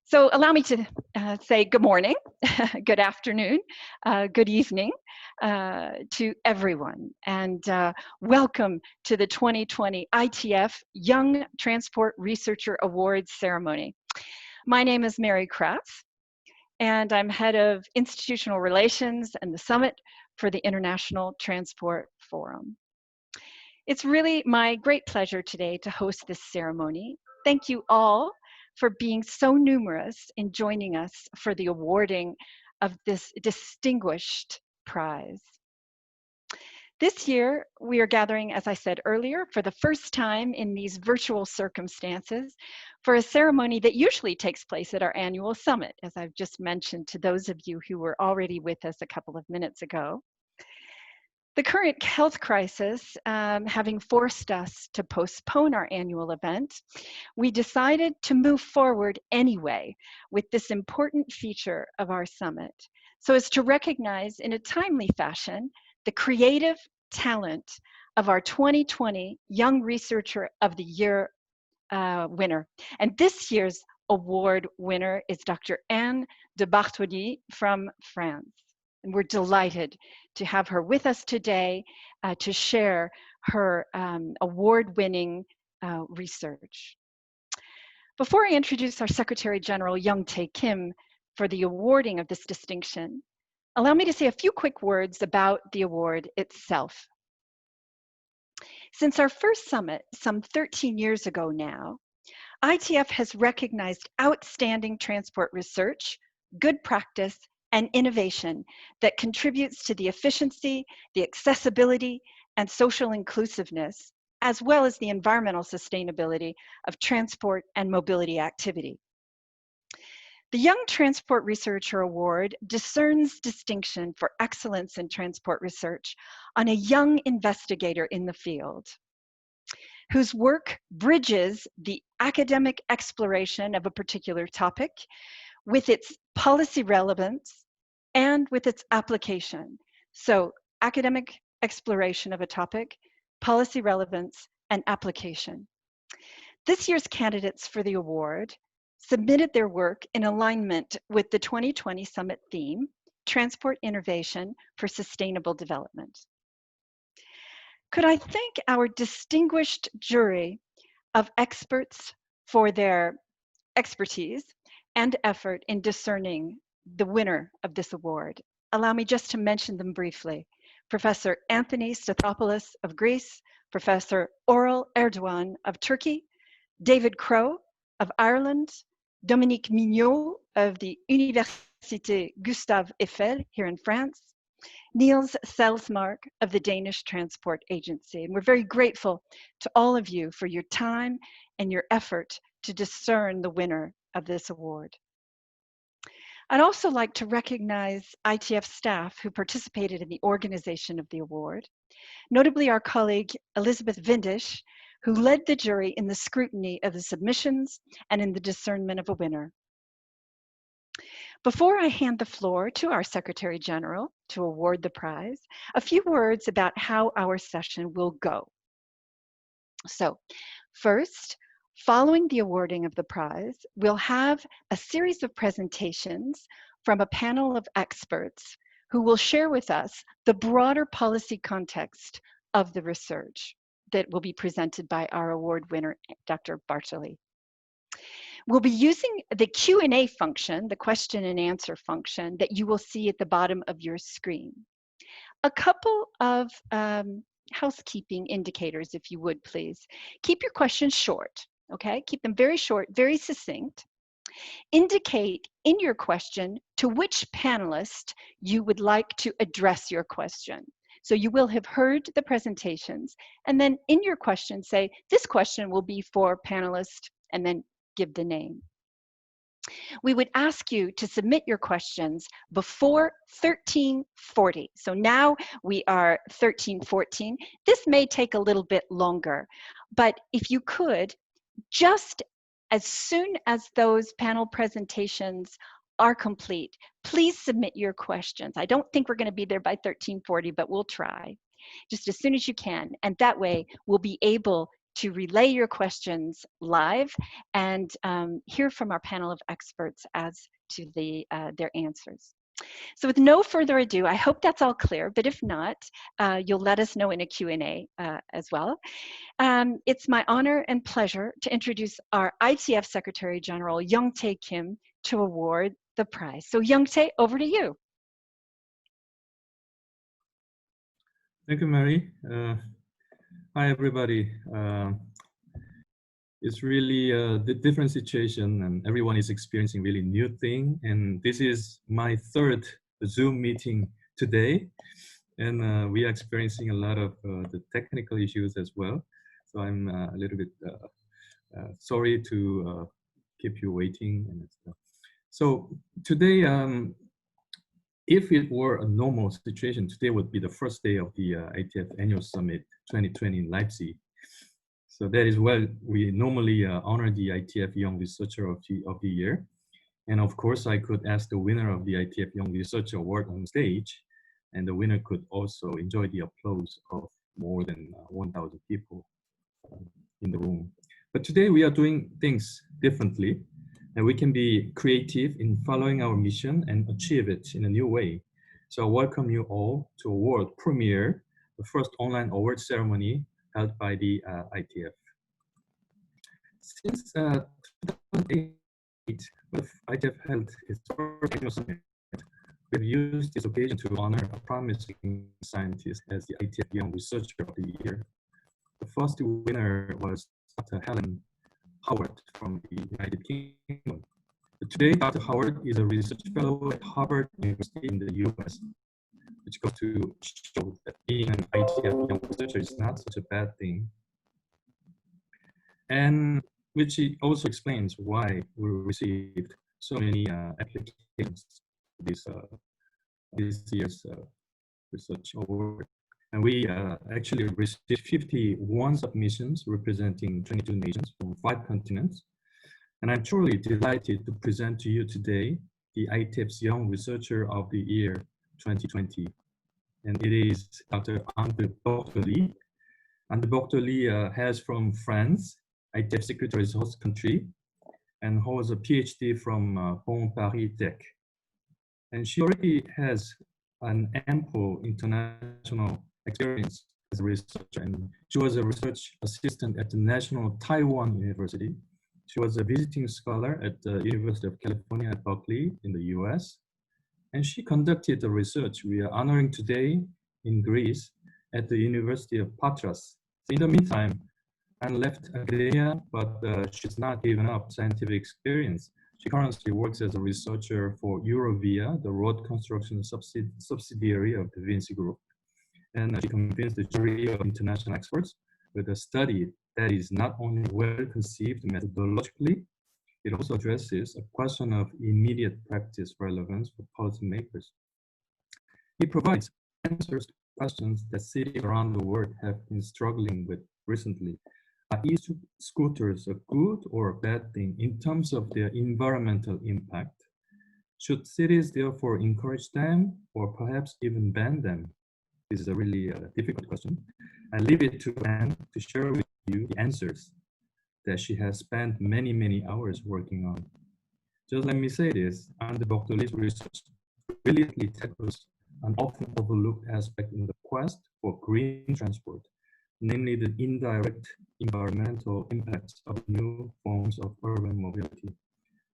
So allow me to say good morning, good afternoon, good evening to everyone, and welcome to the 2020 ITF Young Transport Researcher Awards ceremony. My name is Mary Crass, and I'm head of Institutional Relations and the Summit for the International Transport Forum. It's really my great pleasure today to host this ceremony. Thank you all for being so numerous in joining us for the awarding of this distinguished prize. This year, we are gathering, as I said earlier, for the first time in these virtual circumstances for a ceremony that usually takes place at our annual summit, as I've just mentioned to those of you who were already with us a couple of minutes ago. The current health crisis having forced us to postpone our annual event, we decided to move forward anyway with this important feature of our summit, so as to recognize in a timely fashion the creative talent of our 2020 Young Researcher of the Year winner. And this year's award winner is Dr. Anne de Bortoli from France. And we're delighted to have her with us today to share her award-winning research. Before I introduce our Secretary General, Young Tae Kim, for the awarding of this distinction, allow me to say a few quick words about the award itself. Since our first summit, some 13 years ago now, ITF has recognized outstanding transport research, good practice, and innovation that contributes to the efficiency, the accessibility, and social inclusiveness, as well as the environmental sustainability of transport and mobility activity. The Young Transport Researcher Award discerns distinction for excellence in transport research on a young investigator in the field, whose work bridges the academic exploration of a particular topic with its policy relevance and with its application. So academic exploration of a topic, policy relevance, and application. This year's candidates for the award submitted their work in alignment with the 2020 Summit theme, Transport Innovation for Sustainable Development. Could I thank our distinguished jury of experts for their expertise and effort in discerning the winner of this award. Allow me just to mention them briefly. Professor Anthony Stathopoulos of Greece, Professor Oral Erdogan of Turkey, David Crow of Ireland, Dominique Mignot of the Université Gustave Eiffel here in France, Niels Selsmark of the Danish Transport Agency. And we're very grateful to all of you for your time and your effort to discern the winner of this award. I'd also like to recognize ITF staff who participated in the organization of the award, notably our colleague Elizabeth Vindish, who led the jury in the scrutiny of the submissions and in the discernment of a winner. Before I hand the floor to our Secretary General to award the prize, a few words about how our session will go. So, first, following the awarding of the prize, we'll have a series of presentations from a panel of experts who will share with us the broader policy context of the research that will be presented by our award winner, Dr. Bortoli. We'll be using the Q&A function, the question and answer function that you will see at the bottom of your screen. A couple of housekeeping indicators, if you would please. Keep your questions short, okay? Keep them very short, very succinct. Indicate in your question to which panelist you would like to address your question. So you will have heard the presentations, and then in your question say, this question will be for panelist, and then give the name. We would ask you to submit your questions before 13:40. So now we are 13:14. This may take a little bit longer, but if you could, just as soon as those panel presentations are complete, please submit your questions. I don't think we're going to be there by 13:40, but we'll try. Just as soon as you can, and that way we'll be able to relay your questions live and hear from our panel of experts as to their answers. So with no further ado, I hope that's all clear, but if not, you'll let us know in a Q&A as well. It's my honor and pleasure to introduce our ITF Secretary General, Young-tae Kim, to award the prize. So Young-tae, over to you. Thank you, Mary. Hi, everybody. It's really a different situation, and everyone is experiencing really new thing. And this is my third Zoom meeting today, and we are experiencing a lot of the technical issues as well. So I'm a little bit sorry to keep you waiting. And stuff. So today, if it were a normal situation, today would be the first day of the ITF Annual Summit 2020 in Leipzig. So that is where we normally honor the ITF Young Researcher of the Year. And of course, I could ask the winner of the ITF Young Researcher Award on stage, and the winner could also enjoy the applause of more than 1,000 people in the room. But today we are doing things differently, and we can be creative in following our mission and achieve it in a new way. So I welcome you all to award premiere, the first online award ceremony held by the ITF. Since 2008, ITF held its first annual summit. We've used this occasion to honor a promising scientist as the ITF Young Researcher of the Year. The first winner was Dr. Helen Howard from the United Kingdom. But today, Dr. Howard is a research fellow at Harvard University in the US, which goes to show that being an ITF Young Researcher is not such a bad thing. And which also explains why we received so many applications this year's research award. And we actually received 51 submissions representing 22 nations from 5 continents. And I'm truly delighted to present to you today the ITF's Young Researcher of the Year 2020. And it is Dr. Anne de Bortoli. Anne de Bortoli has from France, ITF Secretary's host country, and holds a PhD from Bon Paris Tech. And she already has an ample international experience as a researcher, and she was a research assistant at the National Taiwan University. She was a visiting scholar at the University of California at Berkeley in the US, and she conducted the research we are honoring today in Greece at the University of Patras. So in the meantime, Anne left academia, but she's not given up scientific experience. She currently works as a researcher for Eurovia, the road construction subsidiary of the Vinci Group. And she convinced the jury of international experts with a study that is not only well conceived methodologically, it also addresses a question of immediate practice relevance for policymakers. It provides answers to questions that cities around the world have been struggling with recently. Are e-scooters a good or a bad thing in terms of their environmental impact? Should cities therefore encourage them or perhaps even ban them? This is a really difficult question. I leave it to Anne to share with you the answers that she has spent many, many hours working on. Just let me say this, Anne de Bortoli's research brilliantly tackles an often overlooked aspect in the quest for green transport, namely the indirect environmental impacts of new forms of urban mobility.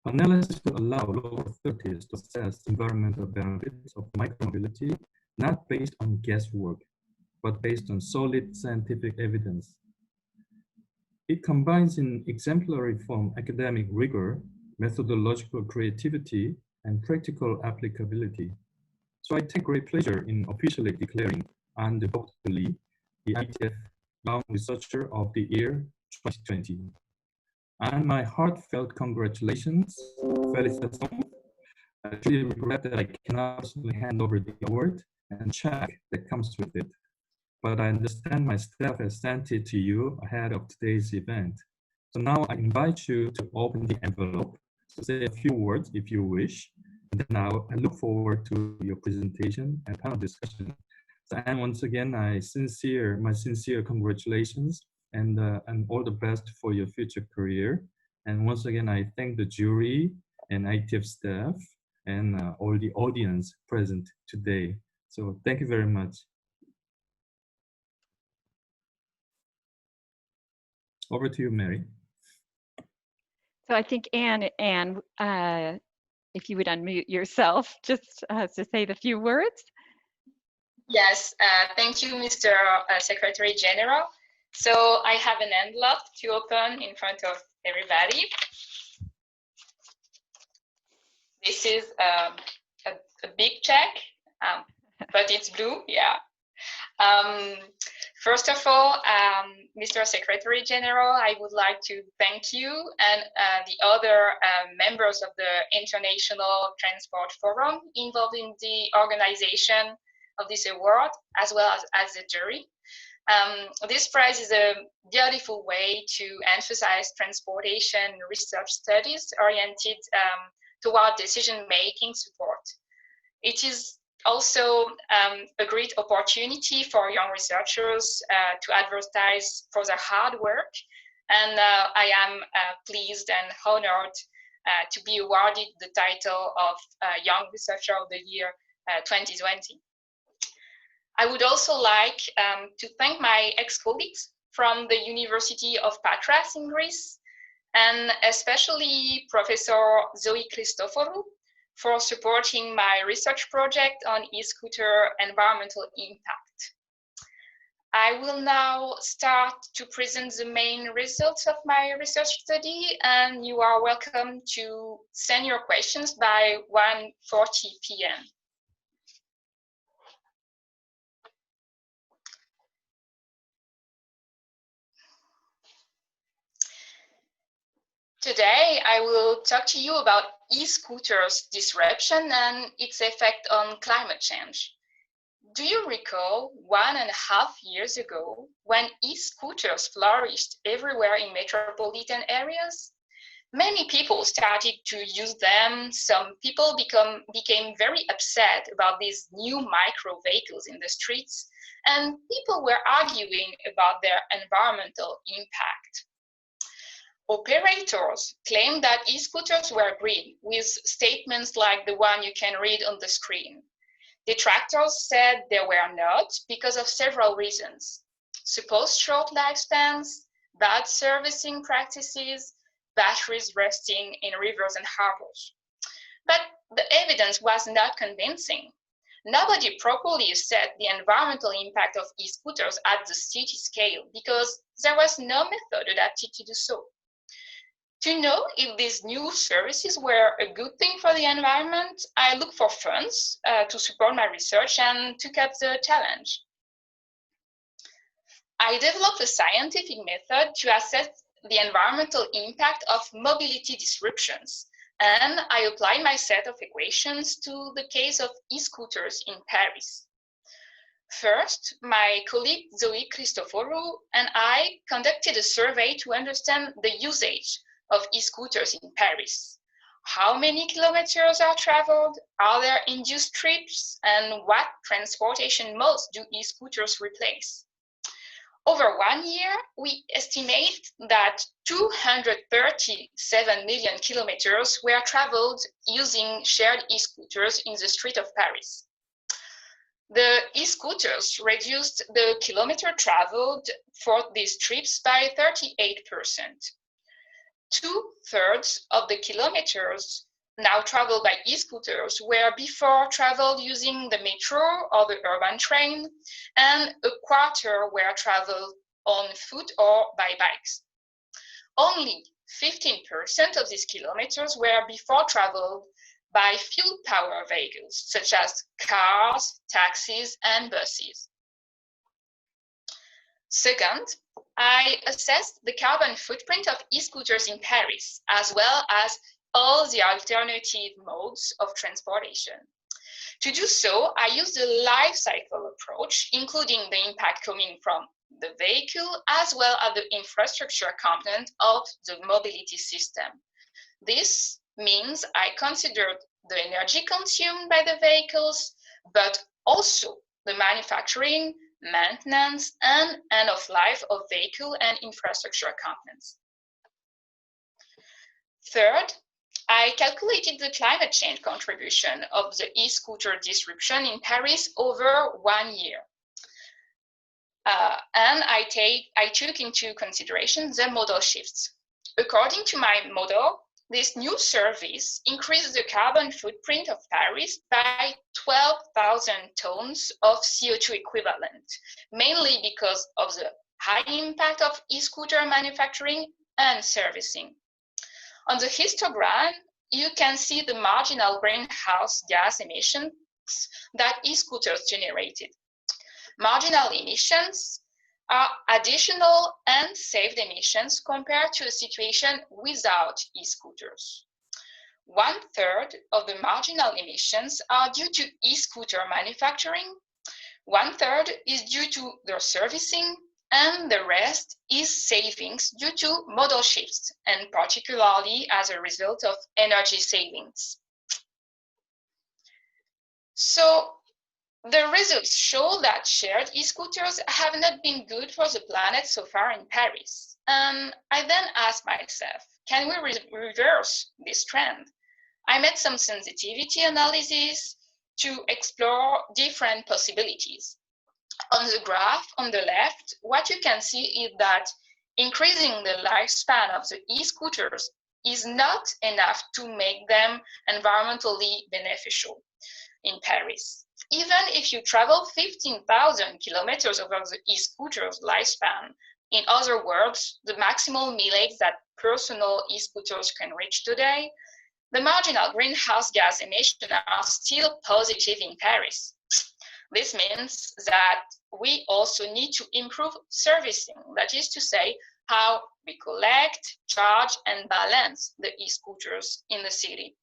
Analysis will allow local authorities to assess environmental benefits of micromobility, not based on guesswork, but based on solid scientific evidence. It combines in exemplary form academic rigor, methodological creativity, and practical applicability. So I take great pleasure in officially declaring Anne de Bortoli the ITF Young Researcher of the Year 2020. And my heartfelt congratulations, félicitations. I truly regret that I cannot personally hand over the award and check that comes with it. But I understand my staff has sent it to you ahead of today's event. So now I invite you to open the envelope to say a few words if you wish. And then now I look forward to your presentation and panel discussion. So, and once again, my sincere congratulations and all the best for your future career. And once again, I thank the jury and ITF staff and all the audience present today. So thank you very much. Over to you, Mary. So I think Anne, if you would unmute yourself, just to say the few words. Yes, thank you, Mr. Secretary General. So I have an envelope to open in front of everybody. This is a big check, but it's blue, yeah. First of all, Mr. Secretary General, I would like to thank you and the other members of the International Transport Forum involved in the organization of this award, as well as the jury. This prize is a beautiful way to emphasize transportation research studies oriented toward decision-making support. It is also a great opportunity for young researchers to advertise for their hard work. And I am pleased and honored to be awarded the title of Young Researcher of the Year 2020. I would also like to thank my ex-colleagues from the University of Patras in Greece, and especially Professor Zoe Christoforou for supporting my research project on e-scooter environmental impact. I will now start to present the main results of my research study, and you are welcome to send your questions by 1:40 p.m. Today, I will talk to you about e-scooters disruption and its effect on climate change. Do you recall 1.5 years ago when e-scooters flourished everywhere in metropolitan areas? Many people started to use them. Some people became very upset about these new micro vehicles in the streets, and people were arguing about their environmental impact. Operators claimed that e-scooters were green, with statements like the one you can read on the screen. Detractors said they were not because of several reasons: supposed short lifespans, bad servicing practices, batteries rusting in rivers and harbors. But the evidence was not convincing. Nobody properly assessed the environmental impact of e-scooters at the city scale because there was no method adapted to do so. To know if these new services were a good thing for the environment, I looked for funds to support my research and took up the challenge. I developed a scientific method to assess the environmental impact of mobility disruptions, and I applied my set of equations to the case of e-scooters in Paris. First, my colleague Zoe Christoforou and I conducted a survey to understand the usage of e-scooters in Paris. How many kilometers are traveled? Are there induced trips? And what transportation modes do e-scooters replace? Over 1 year, we estimate that 237 million kilometers were traveled using shared e-scooters in the street of Paris. The e-scooters reduced the kilometer traveled for these trips by 38%. 2/3 of the kilometers now traveled by e-scooters were before traveled using the metro or the urban train, and 1/4 were traveled on foot or by bikes. Only 15% of these kilometers were before traveled by fuel power vehicles, such as cars, taxis, and buses. Second, I assessed the carbon footprint of e-scooters in Paris, as well as all the alternative modes of transportation. To do so, I used a life cycle approach, including the impact coming from the vehicle, as well as the infrastructure component of the mobility system. This means I considered the energy consumed by the vehicles, but also the manufacturing, maintenance, and end of life of vehicle and infrastructure components. Third, I calculated the climate change contribution of the e-scooter disruption in Paris over 1 year. And I took into consideration the modal shifts. According to my model, this new service increased the carbon footprint of Paris by 12,000 tons of CO2 equivalent, mainly because of the high impact of e-scooter manufacturing and servicing. On the histogram, you can see the marginal greenhouse gas emissions that e-scooters generated. Marginal emissions are additional and saved emissions compared to a situation without e-scooters. 1/3 of the marginal emissions are due to e-scooter manufacturing, 1/3 is due to their servicing, and the rest is savings due to modal shifts, and particularly as a result of energy savings. So the results show that shared e-scooters have not been good for the planet so far in Paris. I then asked myself, can we reverse this trend? I made some sensitivity analysis to explore different possibilities. On the graph on the left, what you can see is that increasing the lifespan of the e-scooters is not enough to make them environmentally beneficial in Paris. Even if you travel 15,000 kilometers over the e-scooter's lifespan, in other words, the maximal mileage that personal e-scooters can reach today, the marginal greenhouse gas emissions are still positive in Paris. This means that we also need to improve servicing, that is to say, how we collect, charge, and balance the e-scooters in the city.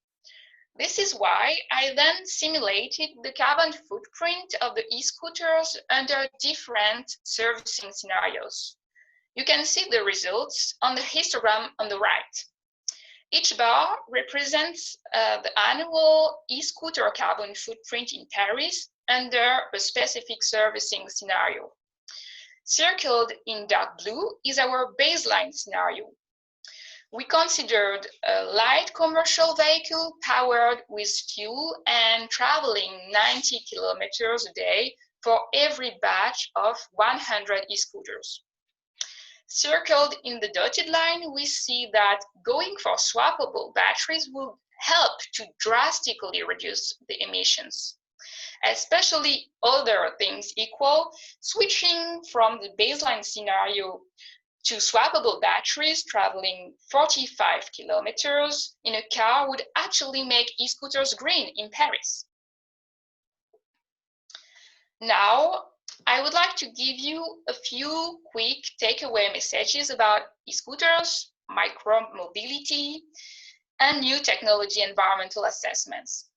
This is why I then simulated the carbon footprint of the e-scooters under different servicing scenarios. You can see the results on the histogram on the right. Each bar represents the annual e-scooter carbon footprint in Paris under a specific servicing scenario. Circled in dark blue is our baseline scenario. We considered a light commercial vehicle powered with fuel and traveling 90 kilometers a day for every batch of 100 e-scooters. Circled in the dotted line, we see that going for swappable batteries will help to drastically reduce the emissions. Especially other things equal, switching from the baseline scenario to swappable batteries traveling 45 kilometers in a car would actually make e-scooters green in Paris. Now, I would like to give you a few quick takeaway messages about e-scooters, micromobility, and new technology environmental assessments.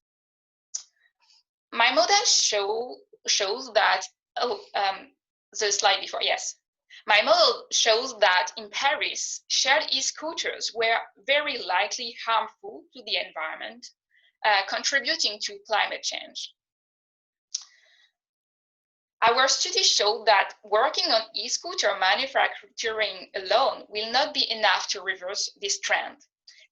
My model shows that, the slide before, yes. My model shows that in Paris, shared e-scooters were very likely harmful to the environment, contributing to climate change. Our study showed that working on e-scooter manufacturing alone will not be enough to reverse this trend.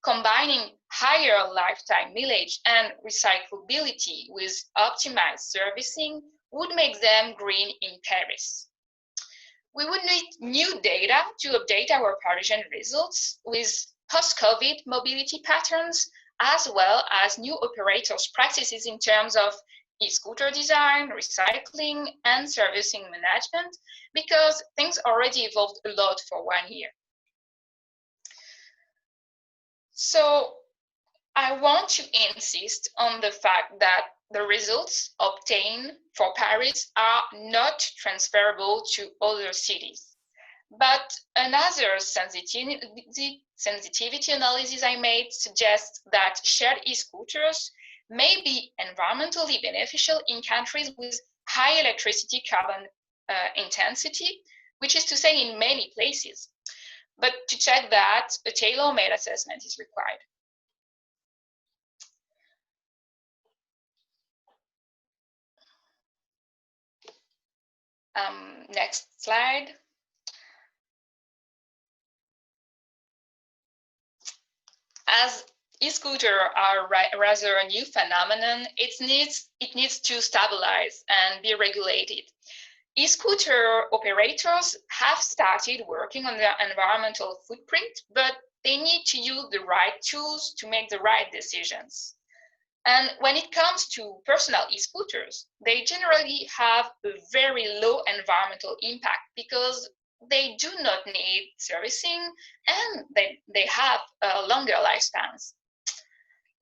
Combining higher lifetime mileage and recyclability with optimized servicing would make them green in Paris. We would need new data to update our Parisian results with post-COVID mobility patterns, as well as new operators' practices in terms of e-scooter design, recycling, and servicing management, because things already evolved a lot for 1 year. So I want to insist on the fact that the results obtained for Paris are not transferable to other cities. But another sensitivity analysis I made suggests that shared e-scooters may be environmentally beneficial in countries with high electricity carbon intensity, which is to say in many places. But to check that, a tailor-made assessment is required. Next slide. As e-scooter are rather a new phenomenon, it needs to stabilize and be regulated. E-scooter operators have started working on their environmental footprint, but they need to use the right tools to make the right decisions. And when it comes to personal e-scooters, they generally have a very low environmental impact because they do not need servicing and they have longer lifespans.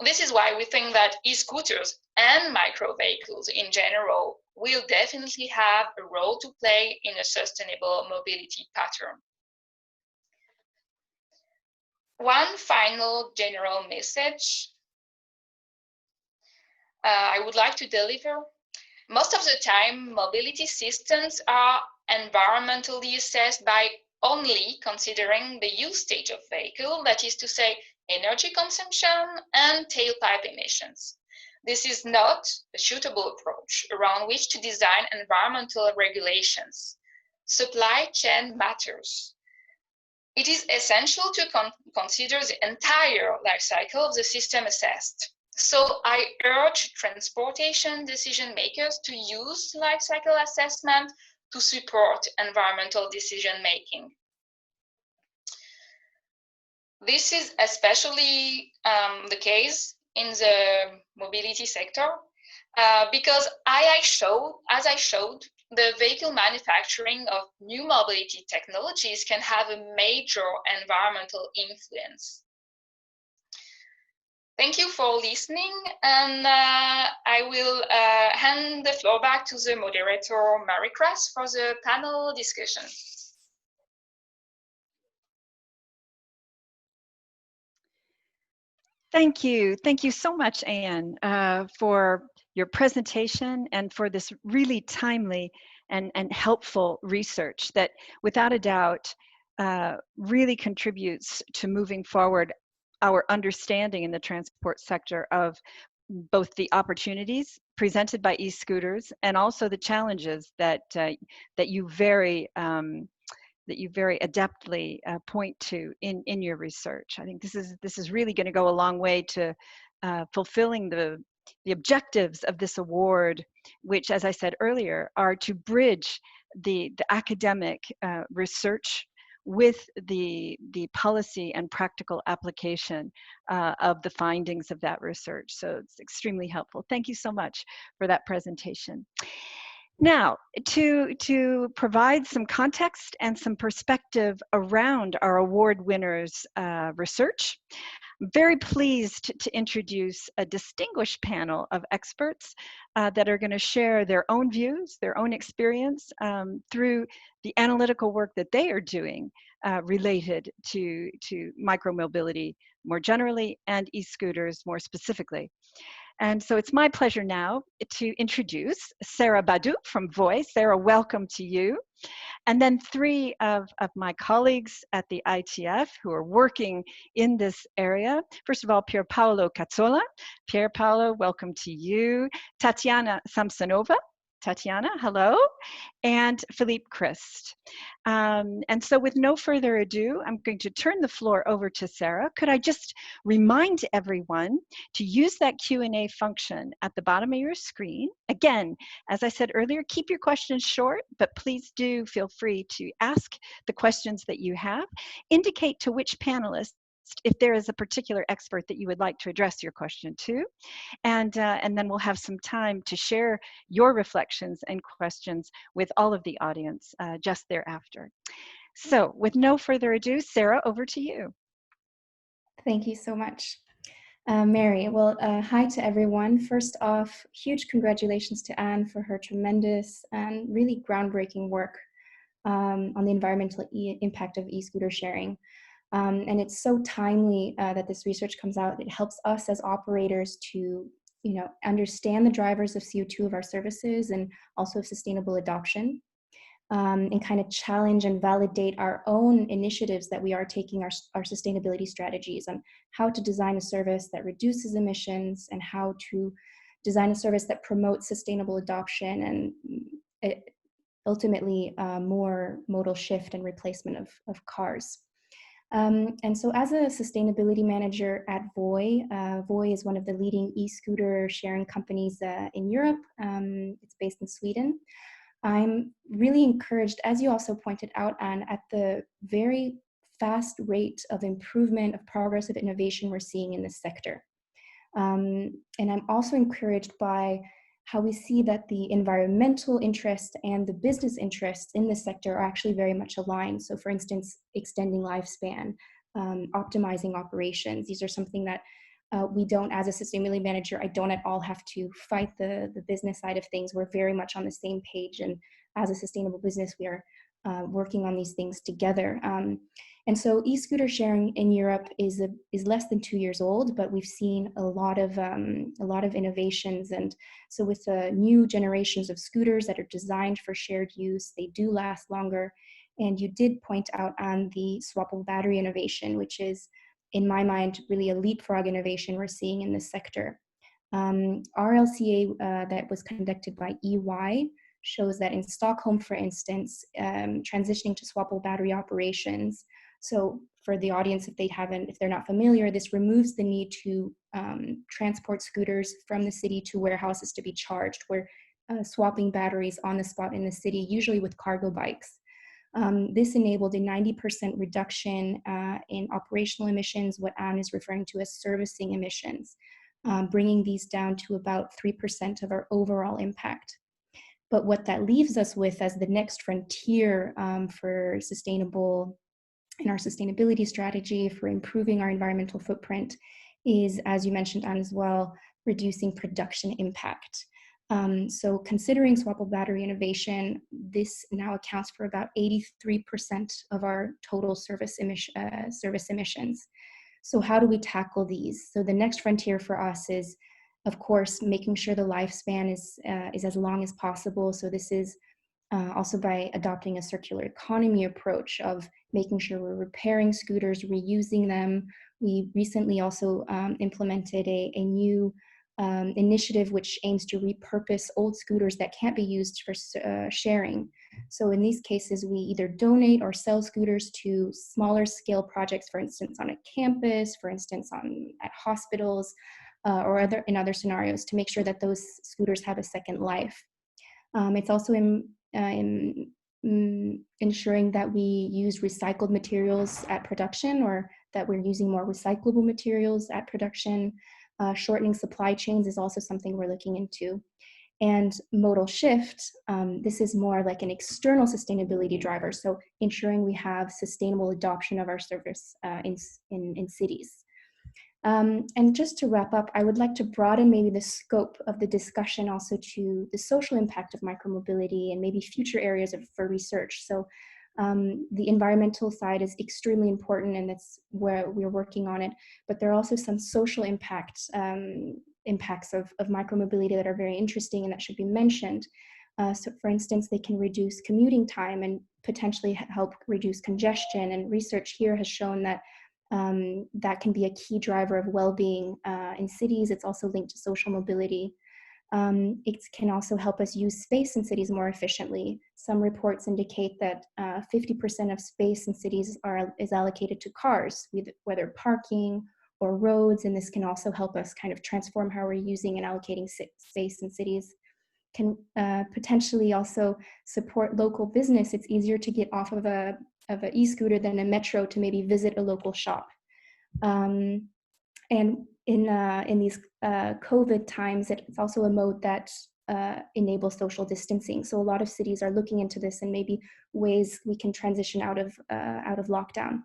This is why we think that e-scooters and micro vehicles in general will definitely have a role to play in a sustainable mobility pattern. One final general message I would like to deliver. Most of the time, mobility systems are environmentally assessed by only considering the use stage of vehicle, that is to say, energy consumption and tailpipe emissions. This is not a suitable approach around which to design environmental regulations. Supply chain matters. It is essential to consider the entire life cycle of the system assessed. So I urge transportation decision makers to use life cycle assessment to support environmental decision making. This is especially the case in the mobility sector because as I showed, the vehicle manufacturing of new mobility technologies can have a major environmental influence. Thank you for listening, and I will hand the floor back to the moderator, Crass, for the panel discussion. Thank you. Thank you so much, Anne, for your presentation and for this really timely and helpful research that, without a doubt, really contributes to moving forward our understanding in the transport sector of both the opportunities presented by e-scooters and also the challenges that you very adeptly point to in your research. I think this is really going to go a long way to fulfilling the objectives of this award, which, as I said earlier, are to bridge the academic research with the policy and practical application of the findings of that research. So it's extremely helpful. Thank you so much for that presentation. Now, to provide some context and some perspective around our award winners' research, I'm very pleased to introduce a distinguished panel of experts that are going to share their own views, their own experience through the analytical work that they are doing related to micromobility more generally and e-scooters more specifically. And so it's my pleasure now to introduce Sarah Badoux from Voi. Sarah, welcome to you. And then three of my colleagues at the ITF who are working in this area. First of all, Pierpaolo Cazzola. Pierpaolo, welcome to you. Tatiana Samsonova. Tatiana, hello, and Philippe Christ. And so with no further ado, I'm going to turn the floor over to Sarah. Could I just remind everyone to use that Q&A function at the bottom of your screen. Again, as I said earlier, keep your questions short, but please do feel free to ask the questions that you have. Indicate to which panelist if there is a particular expert that you would like to address your question to. And then we'll have some time to share your reflections and questions with all of the audience just thereafter. So with no further ado, Sarah, over to you. Thank you so much, Mary. Well, hi to everyone. First off, huge congratulations to Anne for her tremendous and really groundbreaking work on the environmental impact of e-scooter sharing. And it's so timely that this research comes out. It helps us as operators to, understand the drivers of CO2 of our services and also of sustainable adoption, and kind of challenge and validate our own initiatives that we are taking our sustainability strategies on how to design a service that reduces emissions and how to design a service that promotes sustainable adoption and ultimately more modal shift and replacement of cars. And so as a sustainability manager at Voi, Voi is one of the leading e-scooter sharing companies in Europe. It's based in Sweden. I'm really encouraged, as you also pointed out, Anne, at the very fast rate of improvement, of progress, of innovation we're seeing in this sector. And I'm also encouraged by how we see that the environmental interest and the business interests in this sector are actually very much aligned. So for instance, extending lifespan, optimizing operations. These are something that we don't, as a sustainability manager, I don't at all have to fight the business side of things. We're very much on the same page. And as a sustainable business, we are working on these things together. And so e-scooter sharing in Europe is less than 2 years old, but we've seen a lot of innovations. And so with new generations of scooters that are designed for shared use, they do last longer. And you did point out on the swappable battery innovation, which is, in my mind, really a leapfrog innovation we're seeing in this sector. Our LCA that was conducted by EY shows that in Stockholm, for instance, transitioning to swappable battery operations. So for the audience, if they're not familiar, this removes the need to transport scooters from the city to warehouses to be charged. We're swapping batteries on the spot in the city, usually with cargo bikes. This enabled a 90% reduction in operational emissions, what Anne is referring to as servicing emissions, bringing these down to about 3% of our overall impact. But what that leaves us with as the next frontier for sustainable in our sustainability strategy for improving our environmental footprint is, as you mentioned, Anne, as well, reducing production impact. So considering swappable battery innovation, this now accounts for about 83% of our total service emissions. So how do we tackle these? So the next frontier for us is, of course, making sure the lifespan is as long as possible. So this is also by adopting a circular economy approach of making sure we're repairing scooters, reusing them. We recently also implemented a new initiative which aims to repurpose old scooters that can't be used for sharing. So in these cases, we either donate or sell scooters to smaller scale projects, for instance, on a campus, for instance, at hospitals, or in other scenarios, to make sure that those scooters have a second life. It's also ensuring that we use recycled materials at production, or that we're using more recyclable materials at production. Shortening supply chains is also something we're looking into. And modal shift, this is more like an external sustainability driver, so ensuring we have sustainable adoption of our service in cities. And just to wrap up, I would like to broaden maybe the scope of the discussion also to the social impact of micromobility and maybe future areas for research. So the environmental side is extremely important, and that's where we're working on it. But there are also some social impacts of micromobility that are very interesting and that should be mentioned. So for instance, they can reduce commuting time and potentially help reduce congestion. And research here has shown that that can be a key driver of well-being in cities. It's also linked to social mobility. It can also help us use space in cities more efficiently. Some reports indicate that 50% of space in cities is allocated to cars, whether parking or roads, and this can also help us kind of transform how we're using and allocating space in cities. Can potentially also support local business. It's easier to get off of an e-scooter than a metro to maybe visit a local shop. And in these COVID times, it's also a mode that enables social distancing. So a lot of cities are looking into this and maybe ways we can transition out of lockdown.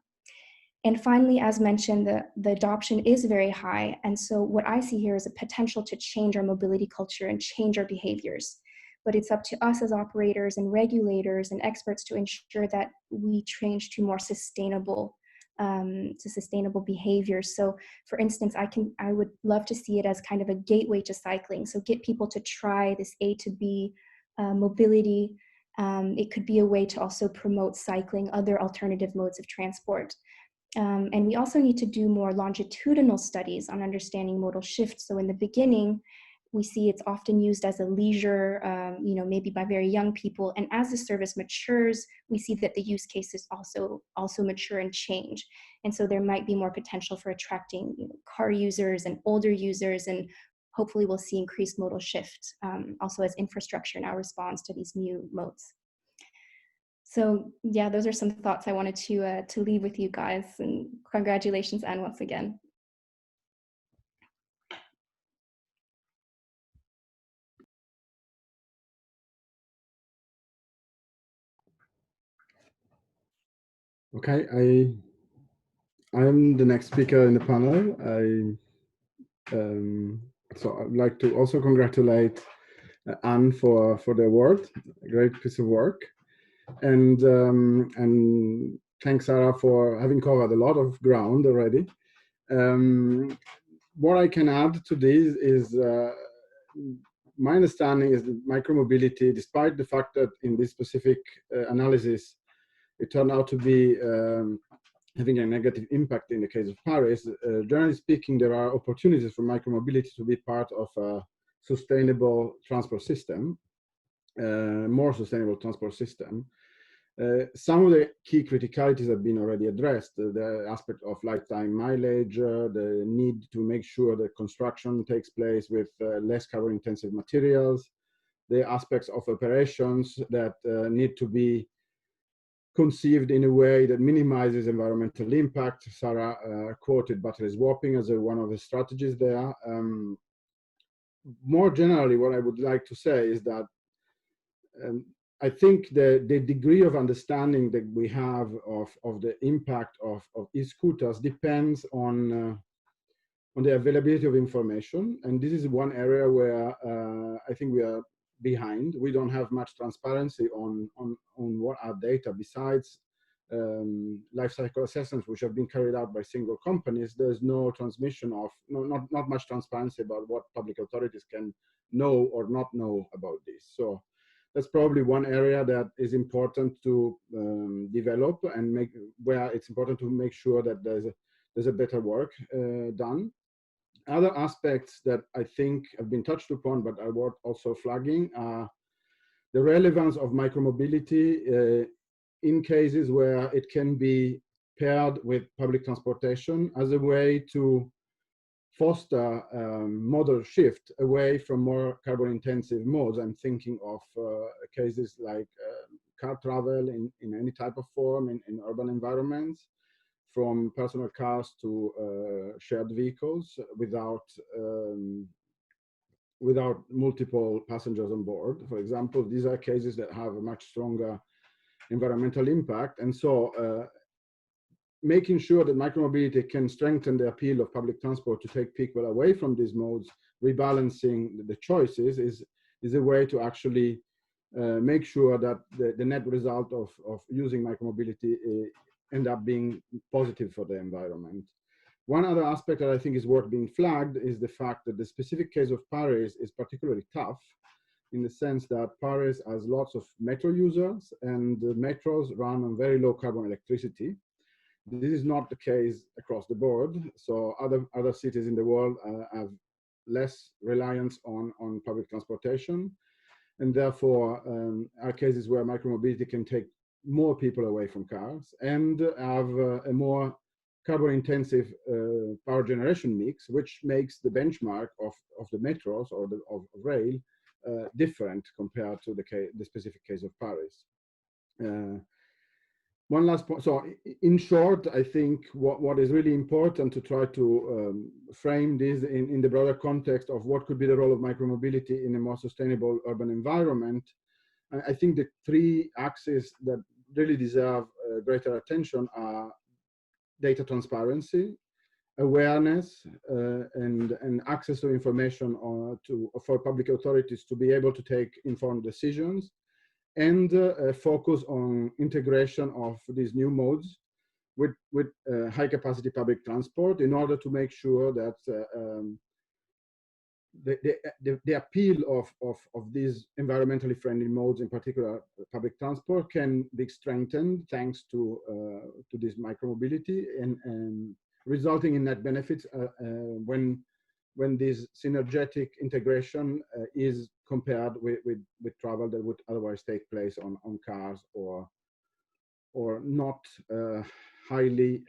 And finally, as mentioned, the adoption is very high. And so what I see here is a potential to change our mobility culture and change our behaviors. But it's up to us as operators and regulators and experts to ensure that we change to more sustainable behaviors. So for instance, I would love to see it as kind of a gateway to cycling. So get people to try this A to B mobility. It could be a way to also promote cycling, other alternative modes of transport. And we also need to do more longitudinal studies on understanding modal shift. So in the beginning, We see it's often used as a leisure, maybe by very young people. And as the service matures, we see that the use cases also mature and change. And so there might be more potential for attracting car users and older users, and hopefully we'll see increased modal shift also as infrastructure now responds to these new modes. So yeah, those are some thoughts I wanted to leave with you guys, and congratulations, Anne, once again. Okay, I'm the next speaker in the panel. So I'd like to also congratulate Anne for the award, a great piece of work, and thanks Sarah for having covered a lot of ground already. What I can add to this is my understanding is that micromobility, despite the fact that in this specific analysis it turned out to be having a negative impact in the case of Paris, generally speaking, there are opportunities for micromobility to be part of a sustainable transport system, more sustainable transport system. Some of the key criticalities have been already addressed, the aspect of lifetime mileage, the need to make sure that construction takes place with less carbon intensive materials, the aspects of operations that need to be conceived in a way that minimizes environmental impact. Sarah quoted battery swapping as one of the strategies there. More generally, what I would like to say is that I think the degree of understanding that we have of the impact of e-scooters depends on the availability of information. And this is one area where I think we are behind. We don't have much transparency on what are data besides life cycle assessments, which have been carried out by single companies. There's no transmission of, not much transparency about what public authorities can know or not know about this. So that's probably one area that is important to develop and where it's important to make sure that there's a better work done. Other aspects that I think have been touched upon, but are worth also flagging, are the relevance of micromobility in cases where it can be paired with public transportation as a way to foster modal shift away from more carbon intensive modes. I'm thinking of cases like car travel in any type of form in urban environments, from personal cars to shared vehicles without multiple passengers on board. For example, these are cases that have a much stronger environmental impact. And so making sure that micromobility can strengthen the appeal of public transport to take people away from these modes, rebalancing the choices is a way to actually make sure that the net result of using micromobility end up being positive for the environment. One other aspect that I think is worth being flagged is the fact that the specific case of Paris is particularly tough in the sense that Paris has lots of metro users and the metros run on very low carbon electricity. This is not the case across the board. So other cities in the world have less reliance on public transportation. And therefore are cases where micromobility can take more people away from cars and have a more carbon intensive power generation mix, which makes the benchmark of the metros or of rail different compared to the specific case of Paris. One last point. So in short, I think what is really important to try to frame this in the broader context of what could be the role of micromobility in a more sustainable urban environment. I think the three axes that really deserve greater attention are data transparency, awareness, and access to information for public authorities to be able to take informed decisions, and focus on integration of these new modes with high capacity public transport in order to make sure that the appeal of these environmentally friendly modes, in particular public transport, can be strengthened thanks to this micromobility and resulting in net benefits when when this synergetic integration is compared with travel that would otherwise take place on cars or not highly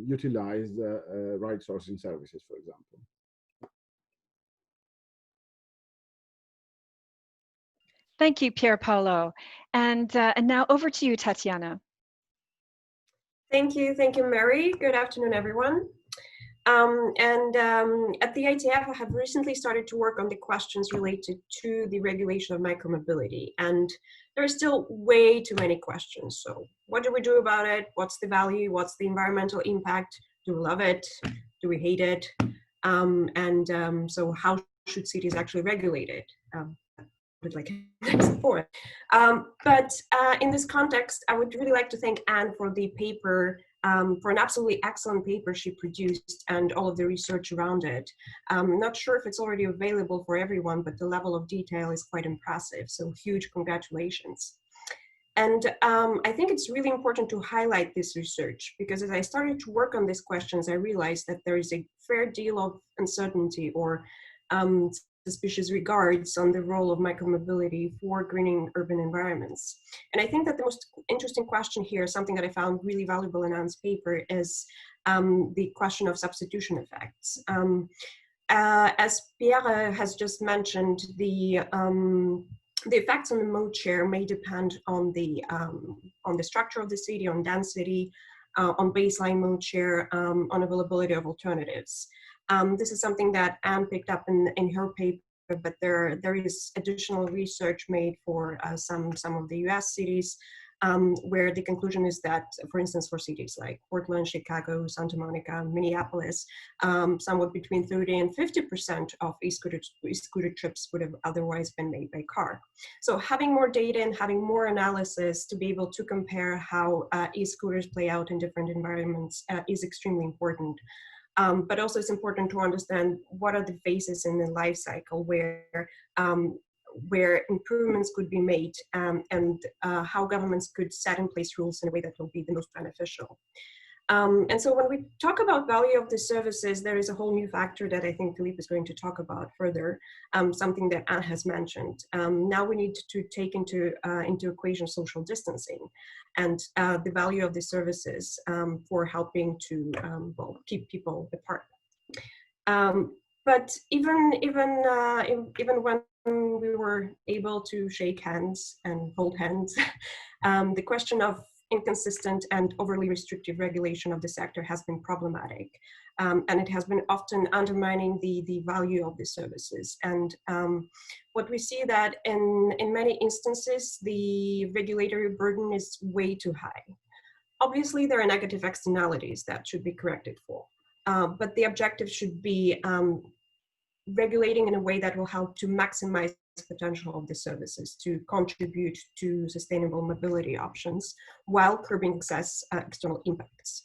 utilized ride sourcing services, for example. Thank you, Pierpaolo. And now over to you, Tatiana. Thank you, Mary. Good afternoon, everyone. At the ITF, I have recently started to work on the questions related to the regulation of micromobility, and there are still way too many questions. So what do we do about it? What's the value? What's the environmental impact? Do we love it? Do we hate it? So how should cities actually regulate it? Would like next forward. But in this context, I would really like to thank Anne for the paper, for an absolutely excellent paper she produced and all of the research around it. I'm not sure if it's already available for everyone, but the level of detail is quite impressive. So huge congratulations. And I think it's really important to highlight this research because as I started to work on these questions, I realized that there is a fair deal of uncertainty or suspicious regards on the role of micromobility for greening urban environments. And I think that the most interesting question here, something that I found really valuable in Anne's paper, is the question of substitution effects. As Pierre has just mentioned, the effects on the mode share may depend on the structure of the city, on density, on baseline mode share, on availability of alternatives. This is something that Anne picked up in her paper, but there is additional research made for some of the US cities where the conclusion is that, for instance, for cities like Portland, Chicago, Santa Monica, Minneapolis, somewhat between 30 and 50% of e-scooter trips would have otherwise been made by car. So having more data and having more analysis to be able to compare how e-scooters play out in different environments is extremely important. But also it's important to understand what are the phases in the life cycle where improvements could be made and how governments could set in place rules in a way that will be the most beneficial. And so when we talk about value of the services, there is a whole new factor that I think Philippe is going to talk about further, something that Anne has mentioned. Now we need to take into equation social distancing and the value of the services for helping to keep people apart. But even when we were able to shake hands and hold hands, the question of inconsistent and overly restrictive regulation of the sector has been problematic. And it has been often undermining the value of the services. And what we see that in many instances, the regulatory burden is way too high. Obviously, there are negative externalities that should be corrected for, but the objective should be regulating in a way that will help to maximize the potential of the services to contribute to sustainable mobility options while curbing external impacts.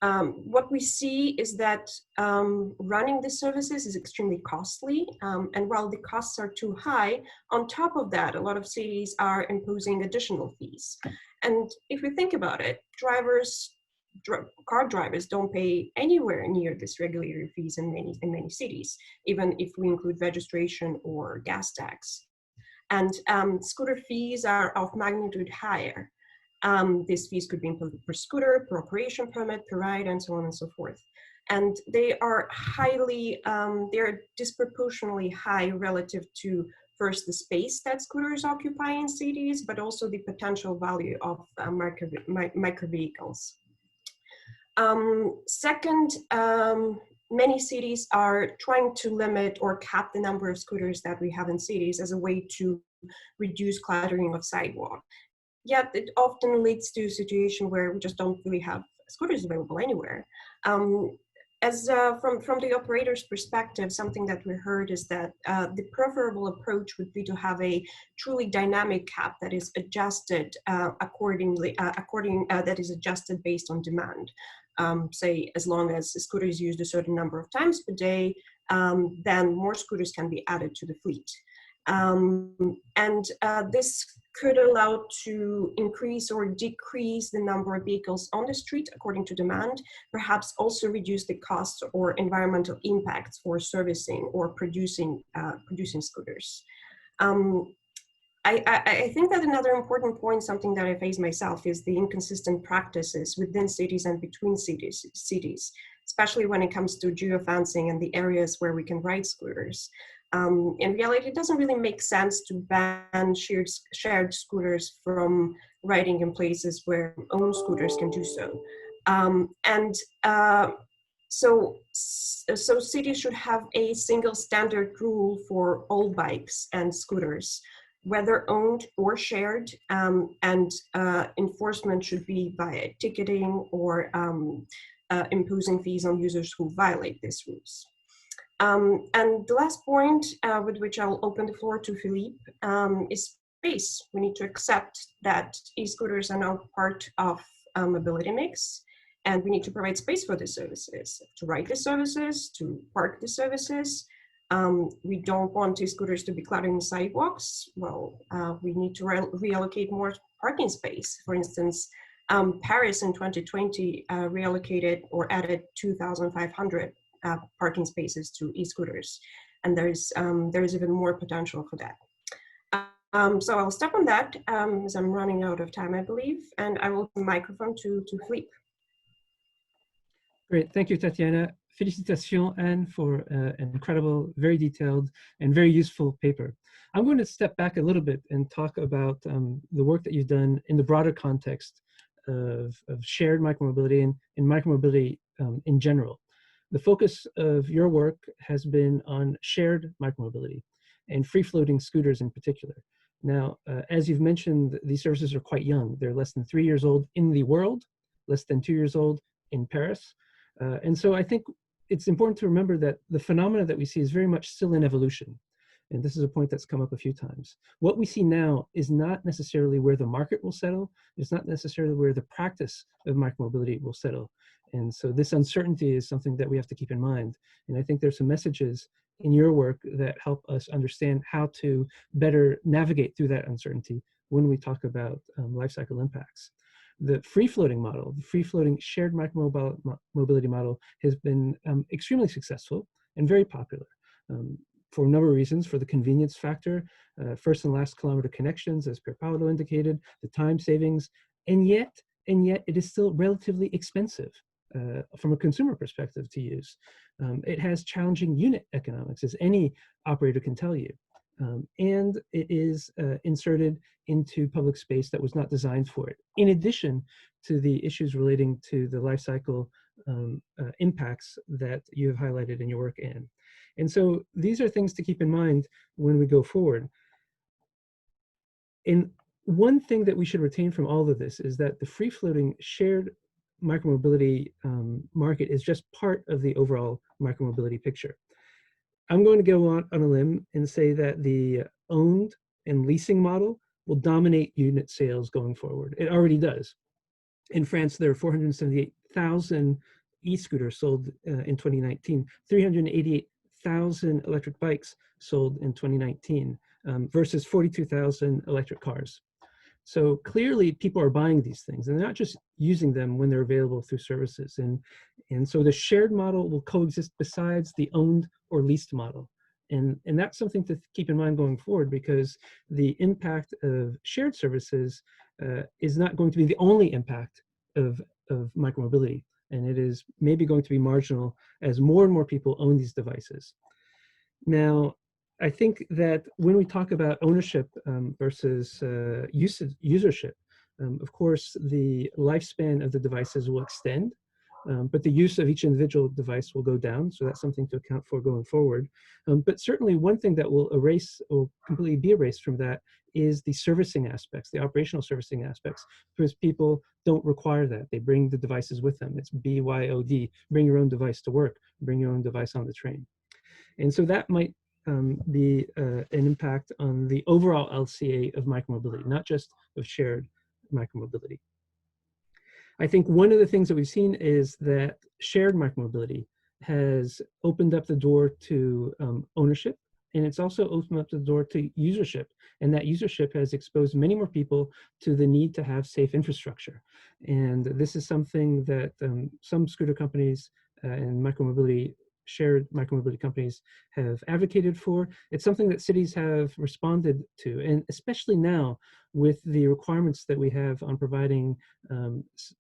What we see is that running the services is extremely costly, and while the costs are too high, on top of that, a lot of cities are imposing additional fees. And if we think about it, car drivers don't pay anywhere near this regulatory fees in many cities, even if we include registration or gas tax. And scooter fees are of magnitude higher. These fees could be imposed per scooter, per operation permit, per ride, and so on and so forth. And they are they're disproportionately high relative to first the space that scooters occupy in cities, but also the potential value of micro vehicles. Second, many cities are trying to limit or cap the number of scooters that we have in cities as a way to reduce cluttering of sidewalk. Yet it often leads to a situation where we just don't really have scooters available anywhere. From the operator's perspective, something that we heard is that the preferable approach would be to have a truly dynamic cap that is adjusted that is adjusted based on demand. Say, as long as the scooter is used a certain number of times per day, then more scooters can be added to the fleet. This could allow to increase or decrease the number of vehicles on the street according to demand, perhaps also reduce the costs or environmental impacts for servicing or producing scooters. I think that another important point, something that I face myself, is the inconsistent practices within cities and between cities, especially when it comes to geofencing and the areas where we can ride scooters. In reality, it doesn't really make sense to ban shared scooters from riding in places where own scooters can do so. So cities should have a single standard rule for all bikes and scooters, whether owned or shared, and enforcement should be via ticketing or imposing fees on users who violate these rules. And the last point with which I'll open the floor to Philippe is space. We need to accept that e-scooters are now part of mobility mix, and we need to provide space for the services, to ride the services, to park the services. We don't want e-scooters to be cluttering sidewalks. Well, we need to reallocate more parking space. For instance, Paris in 2020 reallocated or added 2,500 parking spaces to e-scooters, and there's even more potential for that. So I'll stop on that as I'm running out of time, I believe, and I will give the microphone to Philippe. Great, thank you, Tatiana. Félicitations, Anne, for an incredible, very detailed, and very useful paper. I'm going to step back a little bit and talk about the work that you've done in the broader context of shared micromobility and micromobility in general. The focus of your work has been on shared micromobility and free-floating scooters in particular. Now, as you've mentioned, these services are quite young. They're less than 3 years old in the world, less than 2 years old in Paris. And so I think it's important to remember that the phenomena that we see is very much still in evolution. And this is a point that's come up a few times. What we see now is not necessarily where the market will settle. It's not necessarily where the practice of micromobility will settle. And so this uncertainty is something that we have to keep in mind. And I think there's some messages in your work that help us understand how to better navigate through that uncertainty when we talk about life cycle impacts. The free-floating model, the free-floating shared micromobility model has been extremely successful and very popular for a number of reasons. For the convenience factor, first and last kilometer connections, as Pierpaolo indicated, the time savings, and yet it is still relatively expensive from a consumer perspective to use. It has challenging unit economics, as any operator can tell you. And it is inserted into public space that was not designed for it, in addition to the issues relating to the life cycle impacts that you have highlighted in your work, Anne. And so these are things to keep in mind when we go forward. And one thing that we should retain from all of this is that the free-floating shared micromobility market is just part of the overall micromobility picture. I'm going to go on a limb and say that the owned and leasing model will dominate unit sales going forward. It already does. In France, there are 478,000 e-scooters sold in 2019, 388,000 electric bikes sold in 2019 versus 42,000 electric cars. So clearly people are buying these things and they're not just using them when they're available through services. And so the shared model will coexist besides the owned or leased model. And that's something to keep in mind going forward, because the impact of shared services is not going to be the only impact of micromobility. And it is maybe going to be marginal as more and more people own these devices. Now, I think that when we talk about ownership versus usership, of course, the lifespan of the devices will extend, but the use of each individual device will go down. So that's something to account for going forward. But certainly one thing that will completely be erased from that is the servicing aspects, the operational servicing aspects, because people don't require that. They bring the devices with them. It's BYOD, bring your own device to work, bring your own device on the train. And so that might be an impact on the overall LCA of micromobility, not just of shared micromobility. I think one of the things that we've seen is that shared micromobility has opened up the door to ownership And it's also opened up the door to usership. And that usership has exposed many more people to the need to have safe infrastructure. And this is something that some scooter companies and micromobility, shared micromobility companies have advocated for. It's something that cities have responded to, and especially now with the requirements that we have on providing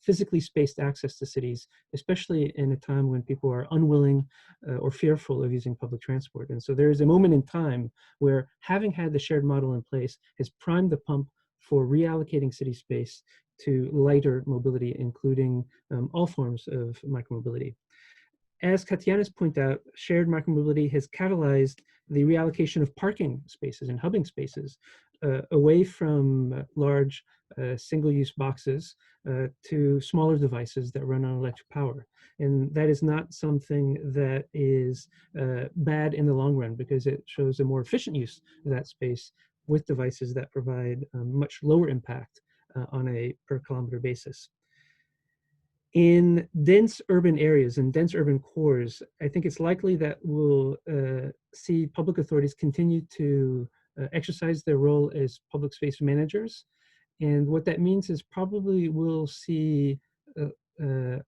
physically spaced access to cities, especially in a time when people are unwilling or fearful of using public transport. And so there is a moment in time where having had the shared model in place has primed the pump for reallocating city space to lighter mobility, including all forms of micromobility. As Katiana's pointed out, shared micromobility has catalyzed the reallocation of parking spaces and hubbing spaces away from large single-use boxes to smaller devices that run on electric power. And that is not something that is bad in the long run, because it shows a more efficient use of that space with devices that provide much lower impact on a per kilometer basis. In dense urban areas and dense urban cores, I think it's likely that we'll see public authorities continue to exercise their role as public space managers. And what that means is probably we'll see a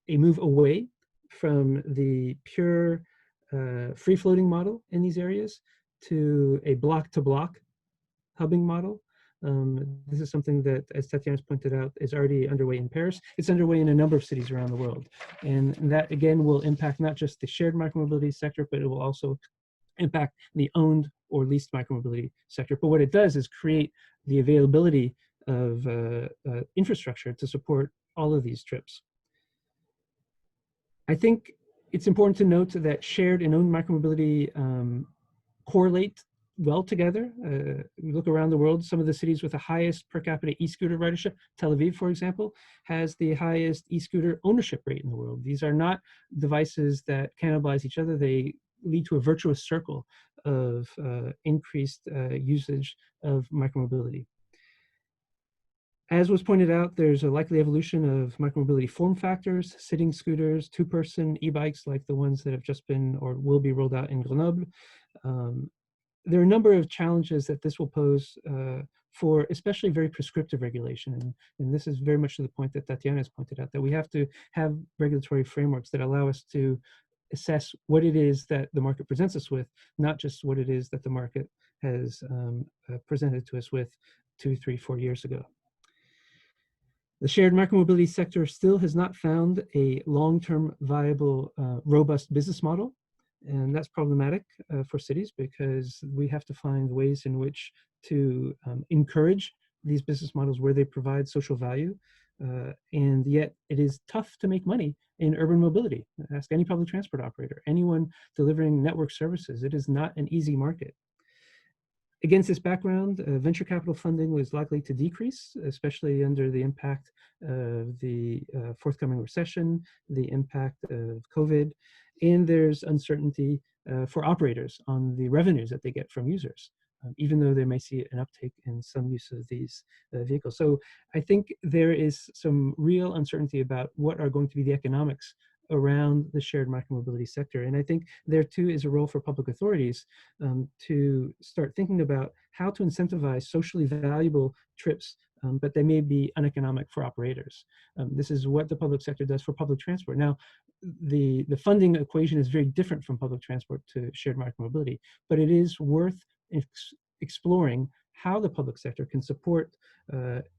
move away from the pure free-floating model in these areas to a block-to-block hubbing model. This is something that, as Tatiana's pointed out, is already underway in Paris. It's underway in a number of cities around the world. And that, again, will impact not just the shared micromobility sector, but it will also impact the owned or leased micromobility sector. But what it does is create the availability of infrastructure to support all of these trips. I think it's important to note that shared and owned micromobility correlate well together. We look around the world, some of the cities with the highest per capita e-scooter ridership, Tel Aviv, for example, has the highest e-scooter ownership rate in the world. These are not devices that cannibalize each other. They lead to a virtuous circle of increased usage of micromobility. As was pointed out, there's a likely evolution of micromobility form factors, sitting scooters, two-person e-bikes like the ones that have just been or will be rolled out in Grenoble. There are a number of challenges that this will pose for especially very prescriptive regulation. And this is very much to the point that Tatiana has pointed out, that we have to have regulatory frameworks that allow us to assess what it is that the market presents us with, not just what it is that the market has presented to us with 2, 3, 4 years ago. The shared micromobility sector still has not found a long-term viable, robust business model. And that's problematic for cities, because we have to find ways in which to encourage these business models where they provide social value. And yet it is tough to make money in urban mobility. Ask any public transport operator, anyone delivering network services. It is not an easy market. Against this background, venture capital funding was likely to decrease, especially under the impact of the forthcoming recession, the impact of COVID, and there's uncertainty for operators on the revenues that they get from users, even though they may see an uptake in some use of these vehicles. So I think there is some real uncertainty about what are going to be the economics around the shared micromobility sector. And I think there too is a role for public authorities to start thinking about how to incentivize socially valuable trips, but they may be uneconomic for operators. This is what the public sector does for public transport. Now, the funding equation is very different from public transport to shared micromobility, but it is worth exploring how the public sector can support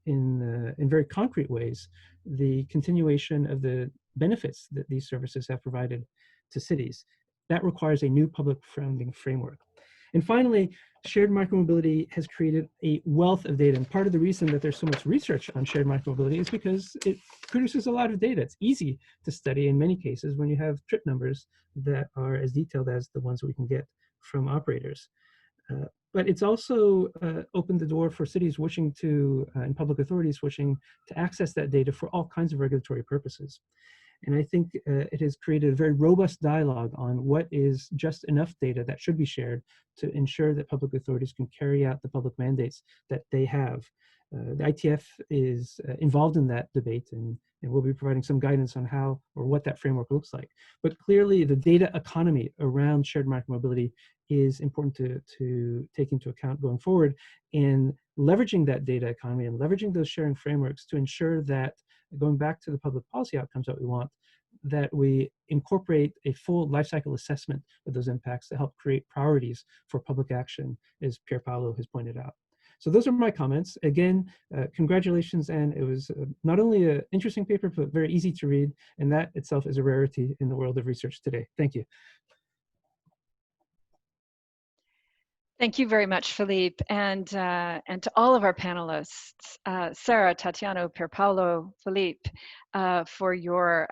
in very concrete ways the continuation of the benefits that these services have provided to cities. That requires a new public funding framework. And finally, shared micromobility has created a wealth of data. And part of the reason that there's so much research on shared micromobility is because it produces a lot of data. It's easy to study in many cases when you have trip numbers that are as detailed as the ones that we can get from operators. But it's also opened the door for cities wishing to, and public authorities wishing to access that data for all kinds of regulatory purposes. And I think it has created a very robust dialogue on what is just enough data that should be shared to ensure that public authorities can carry out the public mandates that they have. The ITF is involved in that debate, and we'll be providing some guidance on how or what that framework looks like. But clearly the data economy around shared micromobility is important to take into account going forward in leveraging that data economy and leveraging those sharing frameworks to ensure that, going back to the public policy outcomes that we want, that we incorporate a full life cycle assessment of those impacts to help create priorities for public action, as Pierpaolo has pointed out. So those are my comments. Again, congratulations, and it was not only an interesting paper, but very easy to read, and that itself is a rarity in the world of research today. Thank you. Thank you very much, Philippe, and to all of our panelists, Sarah, Tatiana, Pierpaolo, Philippe, for your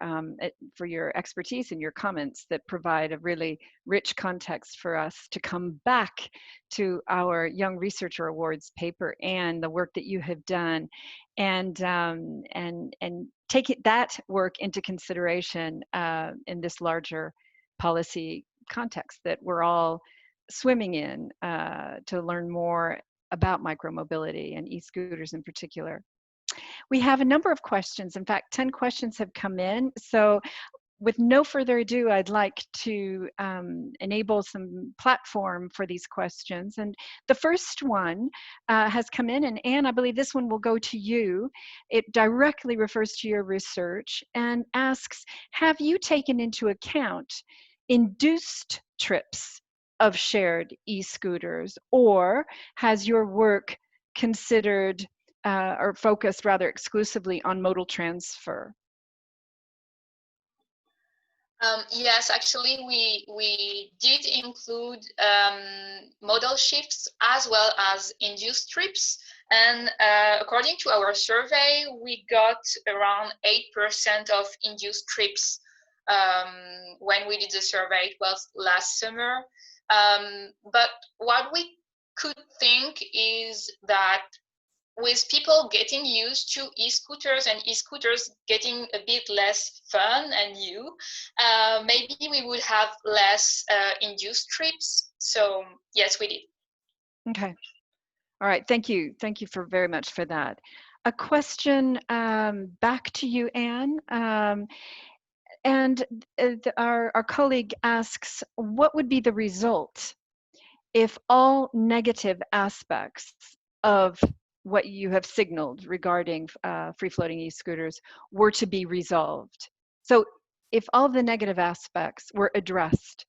expertise and your comments that provide a really rich context for us to come back to our Young Researcher Awards paper and the work that you have done, and take that work into consideration in this larger policy context that we're all swimming in to learn more about micromobility and e-scooters in particular. We have a number of questions. In fact, 10 questions have come in. So with no further ado, I'd like to enable some platform for these questions. And the first one has come in, and Anne, I believe this one will go to you. It directly refers to your research and asks, have you taken into account induced trips of shared e-scooters, or has your work considered or focused rather exclusively on modal transfer? Yes, actually, we did include modal shifts as well as induced trips. And according to our survey, we got around 8% of induced trips when we did the survey. It was last summer. But what we could think is that with people getting used to e-scooters and e-scooters getting a bit less fun and new, maybe we would have less induced trips. So yes, we did. Okay. All right. Thank you. Thank you very much for that. A question back to you, Anne. And our colleague asks, what would be the result if all negative aspects of what you have signaled regarding free-floating e-scooters were to be resolved? So if all the negative aspects were addressed,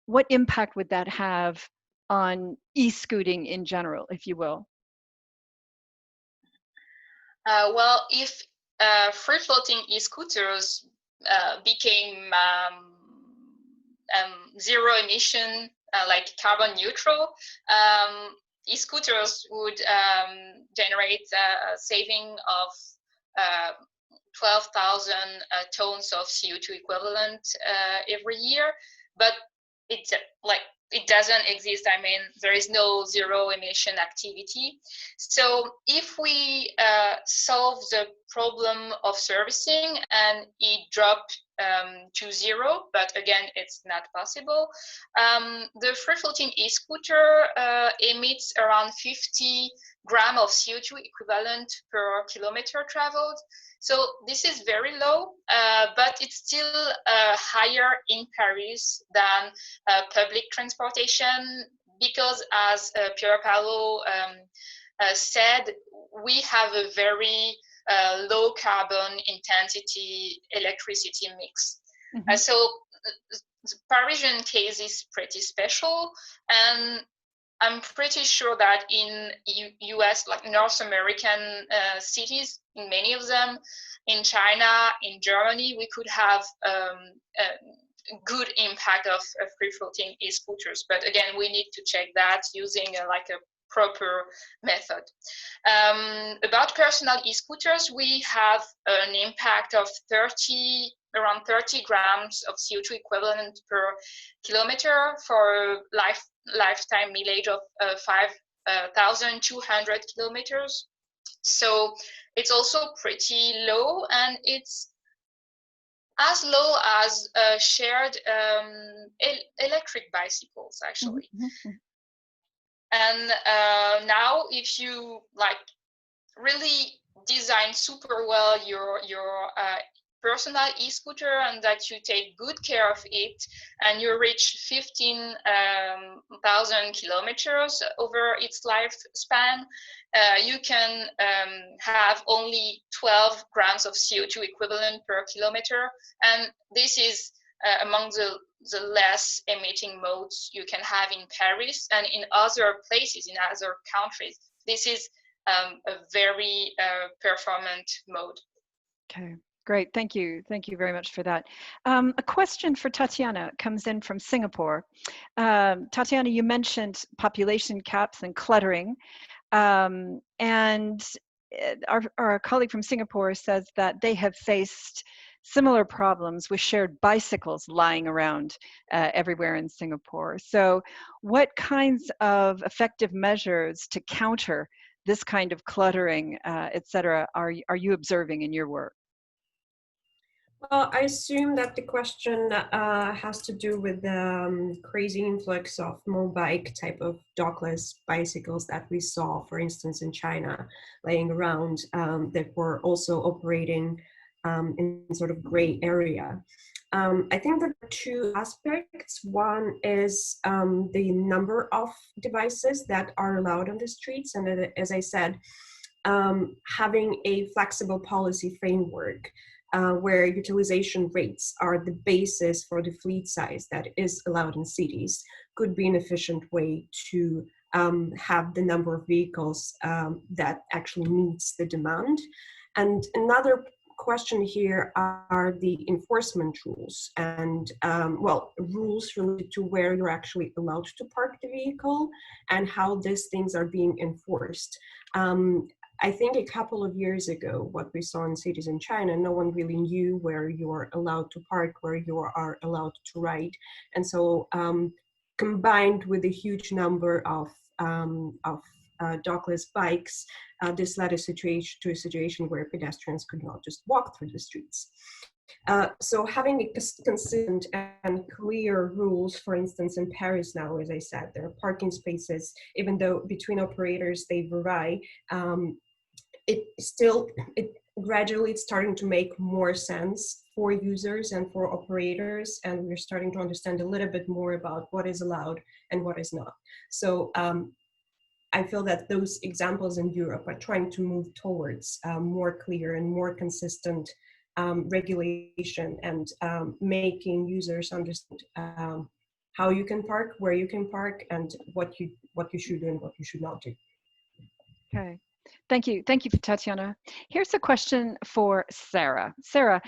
what impact would that have on e-scooting in general, if you will? Well, if free-floating e-scooters became zero emission, like carbon neutral, e-scooters would generate a saving of 12,000 tons of CO2 equivalent every year. But it doesn't exist. I mean, there is no zero emission activity. So if we solve the problem of servicing and it dropped to zero, but again, it's not possible, the free-floating e-scooter emits around 50 grams of CO2 equivalent per kilometer traveled. So this is very low, but it's still higher in Paris than public transportation, because as Pierpaolo said, we have a very low carbon intensity electricity mix. Mm-hmm. So the Parisian case is pretty special, and I'm pretty sure that in US, like North American cities, in many of them, in China, in Germany, we could have a good impact of free-floating e-scooters. But again, we need to check that using like a proper method. About personal e-scooters, we have an impact of around 30 grams of CO2 equivalent per kilometer for lifetime mileage of 5,200 kilometers. So it's also pretty low, and it's as low as shared electric bicycles, actually. Mm-hmm. And now, if you really design super well your personal e-scooter and that you take good care of it, and you reach 15,000 kilometers over its lifespan, you can have only 12 grams of CO2 equivalent per kilometer. And this is among the less emitting modes you can have in Paris and in other places, in other countries. This is a very performant mode. Okay, great. Thank you. Thank you very much for that. A question for Tatiana comes in from Singapore. Tatiana, you mentioned population caps and cluttering. And our colleague from Singapore says that they have faced similar problems with shared bicycles lying around everywhere in Singapore. So what kinds of effective measures to counter this kind of cluttering, et cetera, are you observing in your work? Well, I assume that the question has to do with the crazy influx of mobike type of dockless bicycles that we saw, for instance, in China, laying around that were also operating in sort of gray area. I think there are two aspects. One is the number of devices that are allowed on the streets. And as I said, having a flexible policy framework where utilization rates are the basis for the fleet size that is allowed in cities could be an efficient way to have the number of vehicles that actually meets the demand. And another question here are the enforcement rules and well, rules related to where you're actually allowed to park the vehicle and how these things are being enforced. I think a couple of years ago, what we saw in cities in China, no one really knew where you are allowed to park, where you are allowed to ride. And so combined with a huge number of dockless bikes, this led to a situation where pedestrians could not just walk through the streets. So having consistent and clear rules, for instance, in Paris now, as I said, there are parking spaces, even though between operators they vary, it gradually it's starting to make more sense for users and for operators, and we're starting to understand a little bit more about what is allowed and what is not. So I feel that those examples in Europe are trying to move towards more clear and more consistent regulation and making users understand how you can park, where you can park, and what you should do and what you should not do. Okay. Thank you, Tatiana. Here's a question for Sarah. Sarah,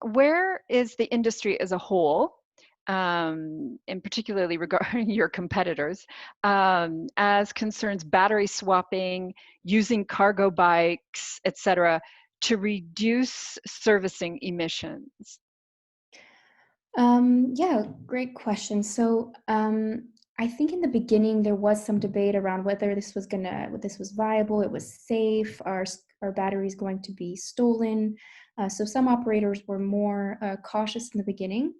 where is the industry as a whole, and particularly regarding your competitors, as concerns battery swapping, using cargo bikes, etc., to reduce servicing emissions? Yeah, great question. So I think in the beginning there was some debate around whether this was viable, it was safe, are batteries going to be stolen? So some operators were more cautious in the beginning.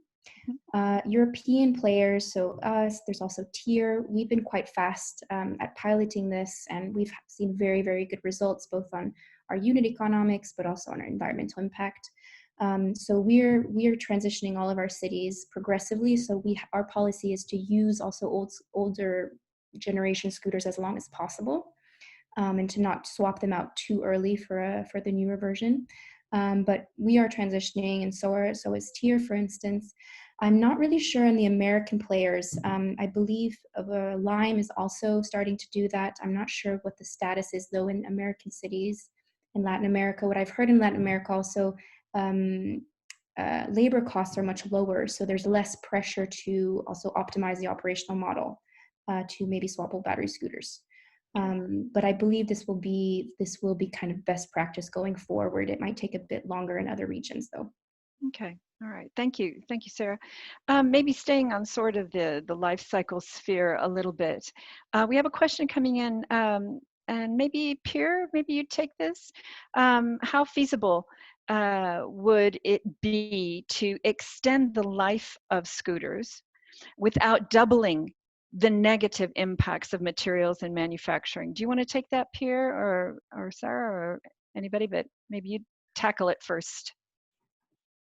European players, so us, there's also TIER, we've been quite fast at piloting this, and we've seen very, very good results both on our unit economics but also on our environmental impact. So we're transitioning all of our cities progressively. So our policy is to use also older generation scooters as long as possible, and to not swap them out too early for the newer version. But we are transitioning, and so is TIER, for instance. I'm not really sure on the American players. I believe Lime is also starting to do that. I'm not sure what the status is though in American cities in Latin America. What I've heard in Latin America also, labor costs are much lower, so there's less pressure to also optimize the operational model to maybe swappable battery scooters. But I believe this will be kind of best practice going forward. It might take a bit longer in other regions though. Okay, all right, thank you, Sarah. Maybe staying on sort of the life cycle sphere a little bit. We have a question coming in, and maybe Pierre, maybe you take this. How feasible would it be to extend the life of scooters without doubling the negative impacts of materials and manufacturing? Do you want to take that, Pierre, or Sarah, or anybody? But maybe you tackle it first.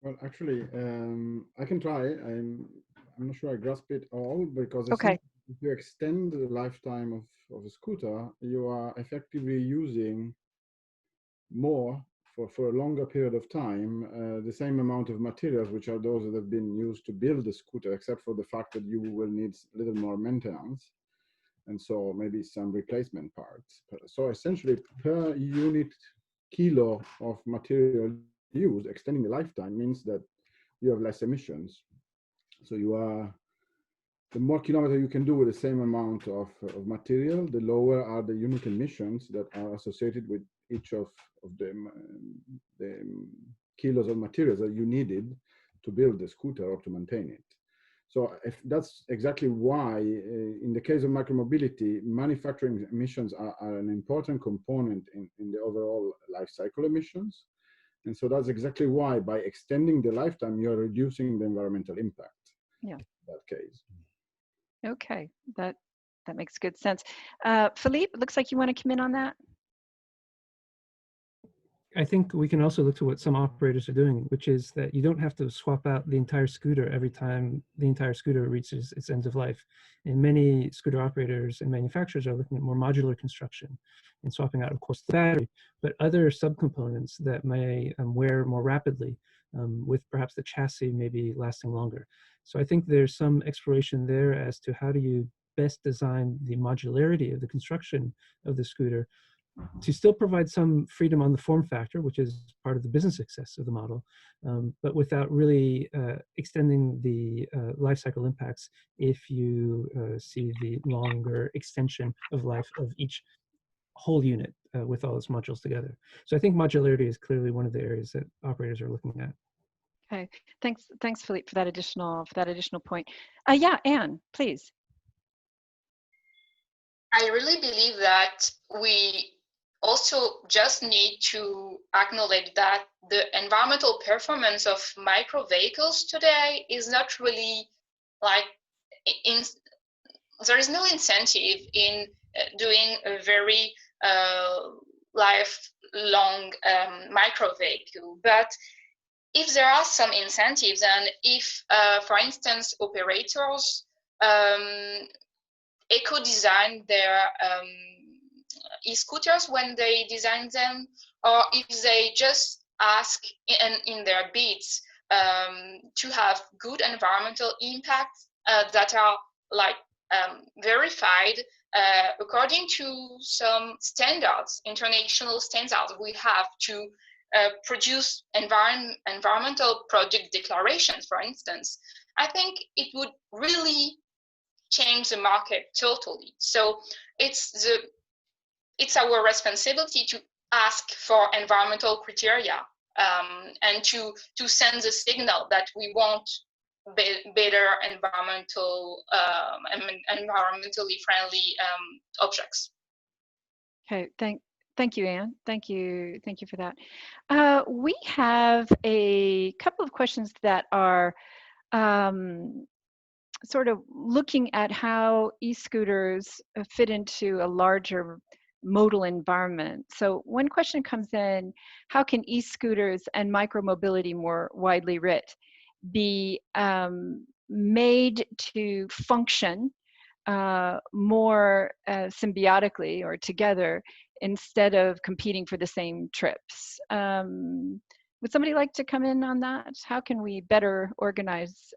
Well, actually, I can try. I'm not sure I grasp it all, because I Okay. think if you extend the lifetime of a scooter, you are effectively using more for a longer period of time, the same amount of materials, which are those that have been used to build the scooter, except for the fact that you will need a little more maintenance, and so maybe some replacement parts. So essentially, per unit kilo of material used, extending the lifetime means that you have less emissions. So the more kilometers you can do with the same amount of material, the lower are the unit emissions that are associated with each of the kilos of materials that you needed to build the scooter or to maintain it. So if that's exactly why, in the case of micromobility, manufacturing emissions are an important component in the overall life cycle emissions. And so that's exactly why, by extending the lifetime, you're reducing the environmental impact. Yeah. In that case. Okay, that makes good sense. Philippe, it looks like you want to come in on that. I think we can also look to what some operators are doing, which is that you don't have to swap out the entire scooter every time the entire scooter reaches its end of life. And many scooter operators and manufacturers are looking at more modular construction and swapping out, of course, the battery, but other subcomponents that may wear more rapidly, with perhaps the chassis maybe lasting longer. So I think there's some exploration there as to how do you best design the modularity of the construction of the scooter to still provide some freedom on the form factor, which is part of the business success of the model, but without really extending the life cycle impacts if you see the longer extension of life of each whole unit with all its modules together. So I think modularity is clearly one of the areas that operators are looking at. Okay, thanks, Philippe, for that additional point. Yeah, Anne, please. I really believe that we also just need to acknowledge that the environmental performance of micro vehicles today is not really like there is no incentive in doing a very lifelong micro vehicle. But if there are some incentives, and if, for instance, operators eco-design their e-scooters when they design them, or if they just ask in their bids to have good environmental impacts that are like verified according to some standards, international standards we have to produce environmental project declarations, for instance, I think it would really change the market totally. So it's our responsibility to ask for environmental criteria and to send the signal that we want better environmentally friendly objects. Okay, thank you, Anne. Thank you for that. We have a couple of questions that are sort of looking at how e-scooters fit into a larger modal environment. So one question comes in: how can e-scooters and micromobility more widely writ be made to function more symbiotically or together instead of competing for the same trips? Would somebody like to come in on that? How can we better organize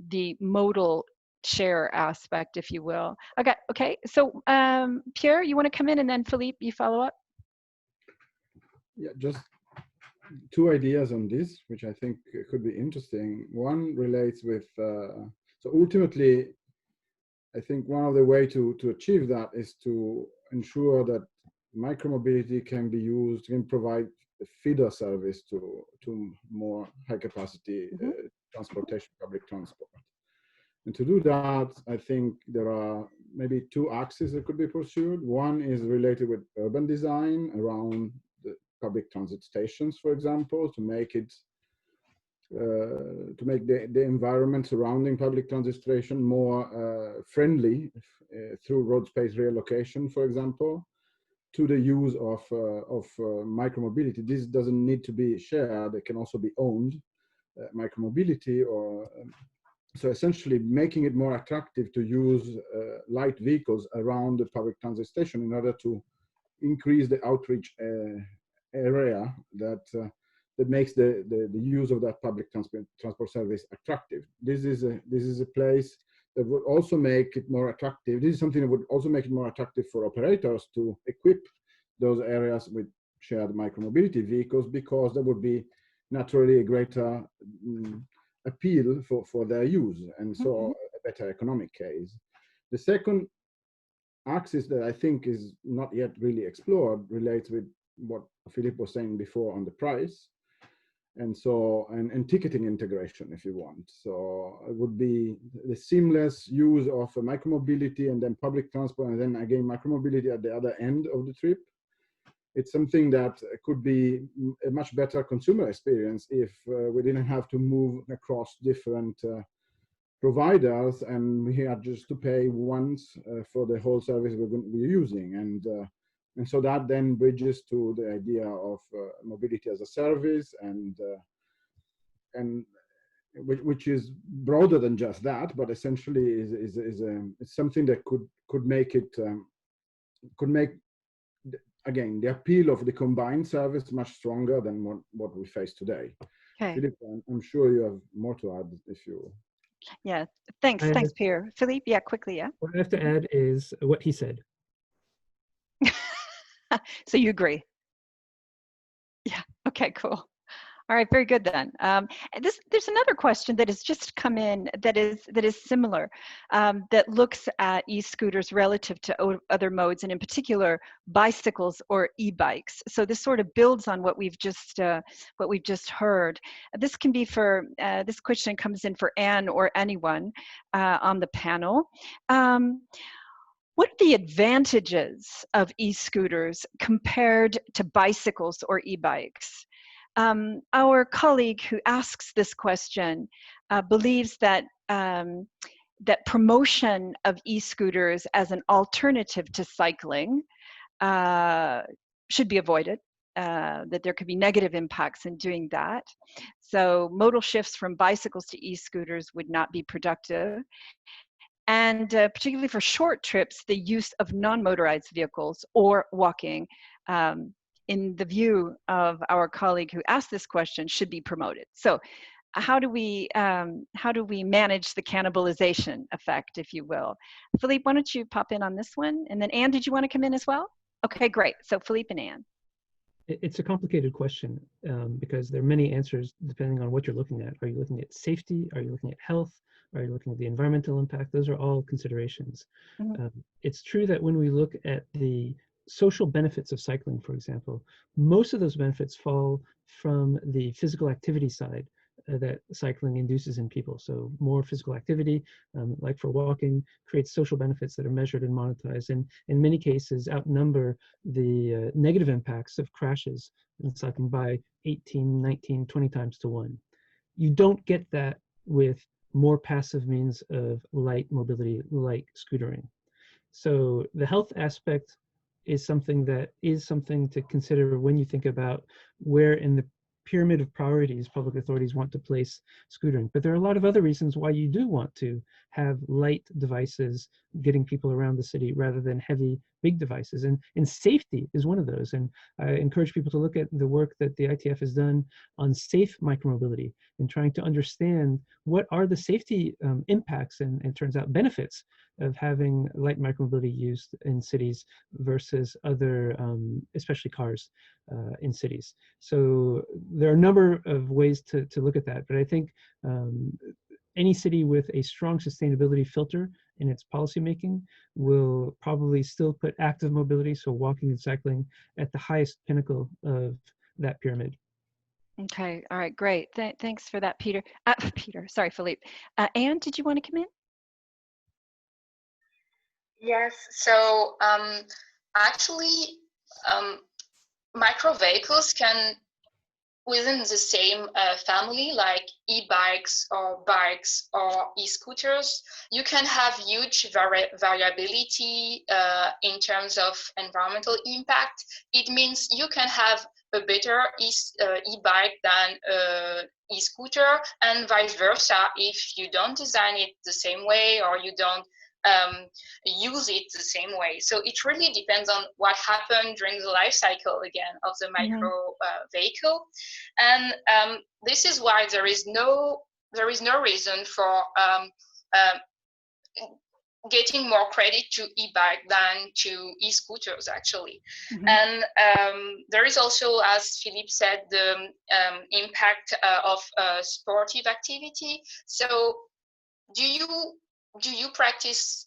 the modal share aspect, if you will? Okay. So Pierre, you want to come in, and then Philippe, you follow up? Yeah, just two ideas on this, which I think could be interesting. One relates with, so ultimately, I think one of the ways to achieve that is to ensure that micromobility can be used, can provide a feeder service to more high capacity transportation, public transport. And to do that, I think there are maybe two axes that could be pursued. One is related with urban design around the public transit stations, for example, to make it to make the environment surrounding public transit station more friendly through road space reallocation, for example. to the use of micromobility. This doesn't need to be shared. It can also be owned, micromobility, or so essentially making it more attractive to use light vehicles around the public transit station in order to increase the outreach area that makes the use of that public transport service attractive. This is a place that would also make it more attractive. This is something that would also make it more attractive for operators to equip those areas with shared micromobility vehicles, because there would be naturally a greater appeal for their use, and so a better economic case. The second axis that I think is not yet really explored relates with what Philippe was saying before on the price, and so and ticketing integration, if you want. So it would be the seamless use of micromobility and then public transport, and then again micromobility at the other end of the trip. It's something that could be a much better consumer experience if we didn't have to move across different providers, and we had just to pay once for the whole service we're using. And so that then bridges to the idea of mobility as a service, and which is broader than just that, but essentially is something that could make it again the appeal of the combined service much stronger than what we face today. Okay. Philippe, I'm sure you have more to add if you. Yeah, thanks, Pierre. Philippe, yeah, quickly, yeah. What I have to add is what he said. So you agree? Yeah, okay, cool. All right, very good then. There's another question that has just come in that is similar, that looks at e-scooters relative to other modes, and in particular bicycles or e-bikes. So this sort of builds on what we've just heard. This can be for this question comes in for Anne or anyone on the panel. What are the advantages of e-scooters compared to bicycles or e-bikes? Our colleague who asks this question believes that that promotion of e-scooters as an alternative to cycling should be avoided, that there could be negative impacts in doing that. So modal shifts from bicycles to e-scooters would not be productive. And particularly for short trips, the use of non-motorized vehicles or walking, in the view of our colleague who asked this question, should be promoted. So how do we manage the cannibalization effect, if you will? Philippe, why don't you pop in on this one? And then Anne, did you want to come in as well? Okay, great. So Philippe and Anne. It's a complicated question because there are many answers depending on what you're looking at. Are you looking at safety? Are you looking at health? Are you looking at the environmental impact? Those are all considerations. It's true that when we look at the social benefits of cycling, for example, most of those benefits fall from the physical activity side that cycling induces in people. So more physical activity, like for walking, creates social benefits that are measured and monetized, and in many cases outnumber the negative impacts of crashes in cycling by 18, 19, 20 times to 1. You don't get that with more passive means of light mobility, like scootering. So the health aspect is something to consider when you think about where in the pyramid of priorities public authorities want to place scootering. But there are a lot of other reasons why you do want to have light devices getting people around the city rather than heavy, big devices. And safety is one of those. And I encourage people to look at the work that the ITF has done on safe micromobility and trying to understand what are the safety impacts and turns out benefits of having light micromobility used in cities versus other, especially cars in cities. So there are a number of ways to look at that, but I think any city with a strong sustainability filter in its policymaking will probably still put active mobility, so walking and cycling, at the highest pinnacle of that pyramid. Okay, all right, great. Thanks for that, Peter. Sorry, Philippe. Anne, did you want to come in? Yes, so actually, micro vehicles within the same family, like e-bikes or bikes or e-scooters, you can have huge variability in terms of environmental impact. It means you can have a better e-bike than e-scooter, and vice versa if you don't design it the same way or you don't use it the same way. So it really depends on what happened during the life cycle again of the micro vehicle, and this is why there is no reason for getting more credit to e-bike than to e-scooters actually. And there is also, as Philippe said, the impact of sportive activity. So do you practice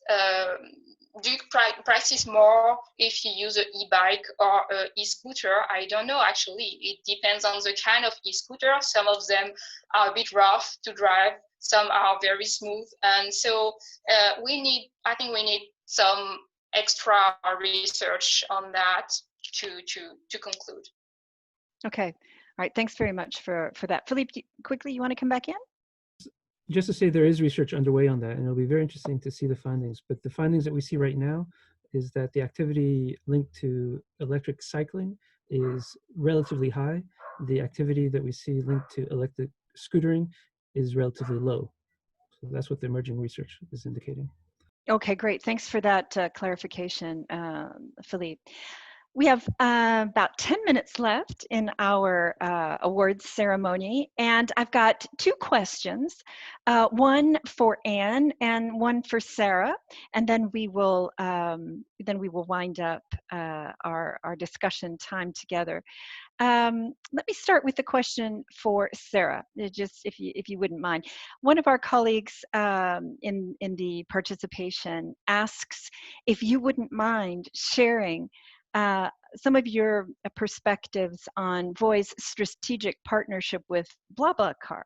practice more if you use an e-bike or an e-scooter? I don't know actually. It depends on the kind of e-scooter. Some of them are a bit rough to drive, some are very smooth, and so I think we need some extra research on that to conclude. Okay, all right. Thanks very much for that, Philippe. Quickly, you want to come back in? Just to say, there is research underway on that, and it'll be very interesting to see the findings. But the findings that we see right now is that the activity linked to electric cycling is relatively high. The activity that we see linked to electric scootering is relatively low. So that's what the emerging research is indicating. Okay, great. Thanks for that clarification, Philippe. We have about 10 minutes left in our awards ceremony, and I've got two questions, one for Anne and one for Sarah, and then we will wind up our discussion time together. Let me start with the question for Sarah, just if you wouldn't mind. One of our colleagues in the participation asks if you wouldn't mind sharing some of your perspectives on Voi's strategic partnership with BlaBlaCar,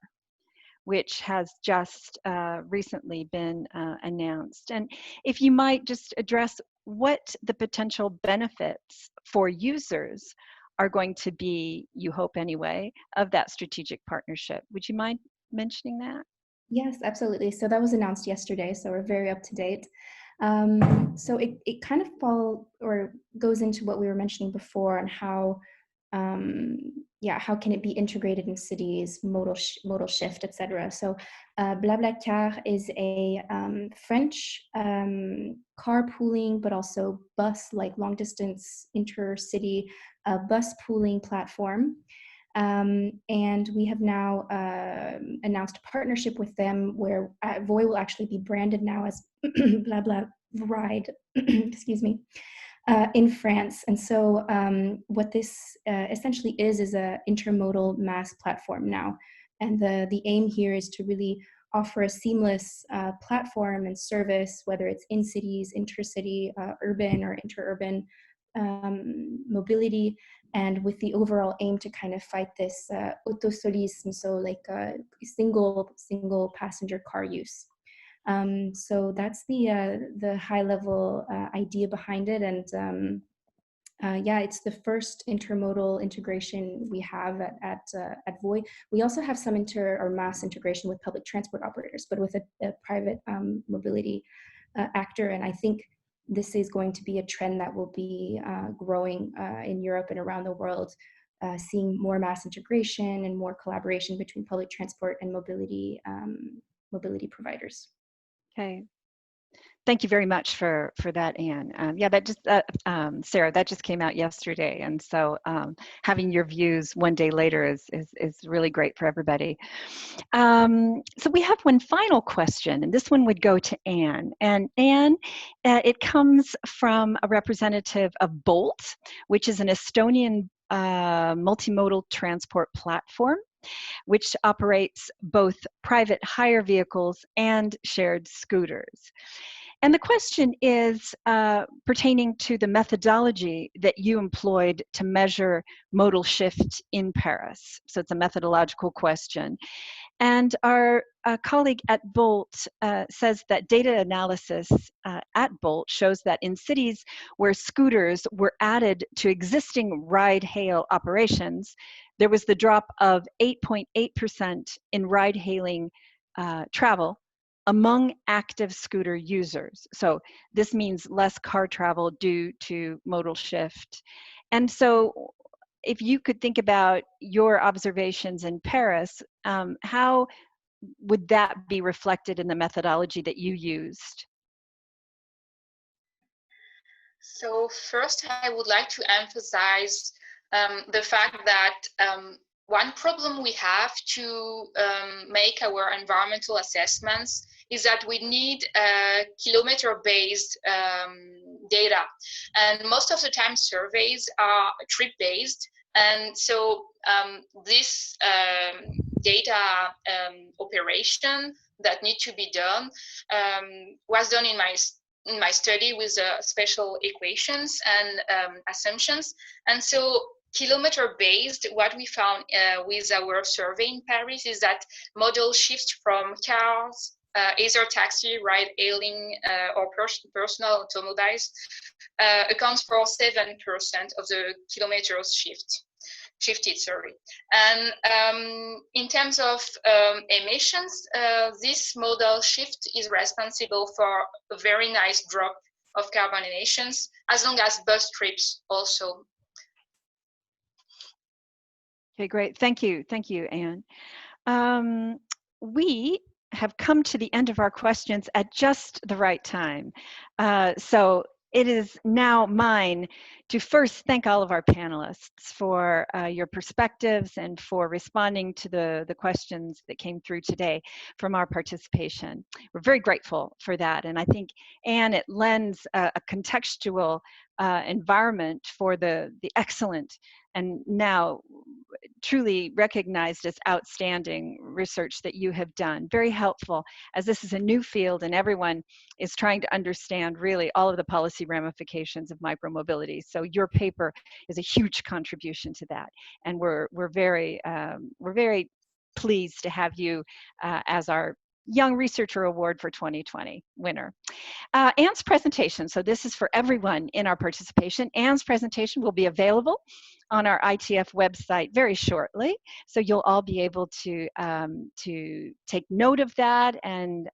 which has just recently been announced. And if you might just address what the potential benefits for users are going to be, you hope anyway, of that strategic partnership. Would you mind mentioning that? Yes, absolutely. So that was announced yesterday, so we're very up to date. So it kind of goes into what we were mentioning before on how how can it be integrated in cities, modal shift, etc. So BlaBlaCar is a French carpooling, but also bus, like long distance intercity bus pooling platform. And we have now announced a partnership with them where Voi will actually be branded now as BlaBla Ride, excuse me, in France. And so what this essentially is a intermodal mass platform now. And the aim here is to really offer a seamless platform and service, whether it's in cities, intercity, urban or interurban mobility, and with the overall aim to kind of fight this autosolisme, so like single passenger car use. So that's the high level idea behind it, and it's the first intermodal integration we have at Voi. We also have some mass integration with public transport operators, but with a private mobility actor, and I think this is going to be a trend that will be growing in Europe and around the world, seeing more mass integration and more collaboration between public transport and mobility providers. Okay. Thank you very much for that, Anne. Sarah, that just came out yesterday, and so having your views one day later is really great for everybody. So we have one final question, and this one would go to Anne. And Anne, it comes from a representative of Bolt, which is an Estonian multimodal transport platform, which operates both private hire vehicles and shared scooters. And the question is pertaining to the methodology that you employed to measure modal shift in Paris. So it's a methodological question. And our colleague at Bolt says that data analysis at Bolt shows that in cities where scooters were added to existing ride-hail operations, there was the drop of 8.8% in ride-hailing travel among active scooter users. So this means less car travel due to modal shift. And so if you could think about your observations in Paris, how would that be reflected in the methodology that you used? So first, I would like to emphasize the fact that one problem we have to make our environmental assessments is that we need kilometer-based data. And most of the time surveys are trip-based. And so this data operation that need to be done was done in my study with special equations and assumptions. And so kilometer-based, what we found with our survey in Paris is that modal shift from cars, either taxi, ride-hailing, or personal automobiles accounts for 7% of the kilometers shifted, sorry. And in terms of emissions, this modal shift is responsible for a very nice drop of carbon emissions, as long as bus trips also. Okay, great. Thank you, Anne. We have come to the end of our questions at just the right time. So it is now mine to first thank all of our panelists for your perspectives and for responding to the questions that came through today from our participation. We're very grateful for that. And I think, Anne, it lends a contextual environment for the excellent and now truly recognized as outstanding research that you have done. Very helpful, as this is a new field and everyone is trying to understand really all of the policy ramifications of micromobility. So your paper is a huge contribution to that, and we're very pleased to have you as our Young Researcher Award for 2020 winner. Anne's presentation, so this is for everyone in our participation. Anne's presentation will be available on our ITF website very shortly, so you'll all be able to take note of that and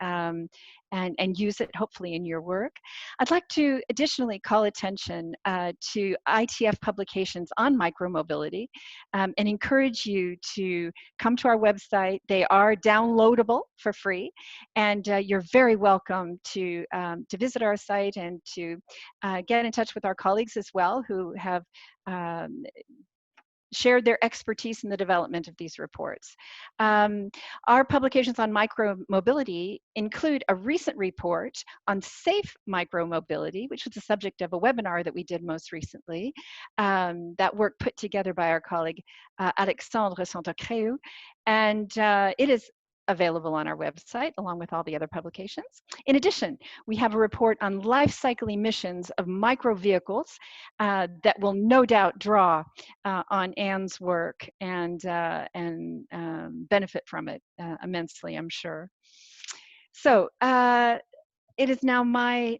use it hopefully in your work. I'd like to additionally call attention to ITF publications on micromobility and encourage you to come to our website. They are downloadable for free, and you're very welcome to visit our site and to get in touch with our colleagues as well who have shared their expertise in the development of these reports. Our publications on micromobility include a recent report on safe micromobility, which was the subject of a webinar that we did most recently. That work put together by our colleague Alexandre Santacreu, and it is available on our website along with all the other publications. In addition, we have a report on life cycle emissions of micro vehicles that will no doubt draw on Anne's work and benefit from it immensely, I'm sure. So it is now my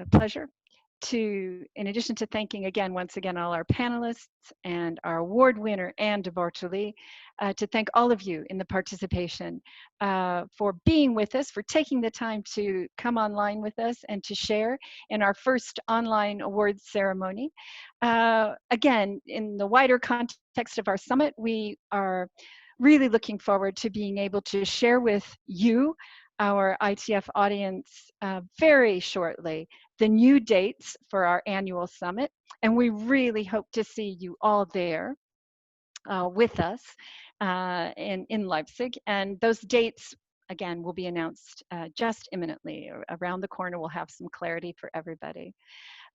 pleasure to, in addition to thanking again, once again, all our panelists and our award winner, Anne de Bortoli, to thank all of you in the participation for being with us, for taking the time to come online with us and to share in our first online awards ceremony. Again, in the wider context of our summit, we are really looking forward to being able to share with you, our ITF audience, very shortly the new dates for our annual summit, and we really hope to see you all there with us in Leipzig. And those dates, again, will be announced just imminently. Around the corner, we'll have some clarity for everybody.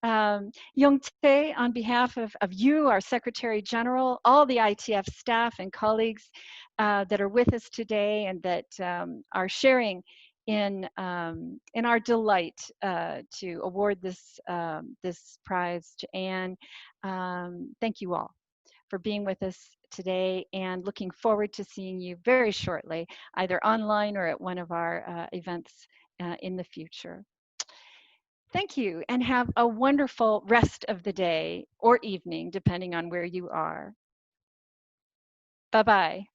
Young Tae, on behalf of you, our Secretary General, all the ITF staff and colleagues that are with us today and that are sharing in our delight to award this this prize to Anne. Thank you all for being with us today, and looking forward to seeing you very shortly, either online or at one of our events in the future. Thank you, and have a wonderful rest of the day or evening, depending on where you are. Bye-bye.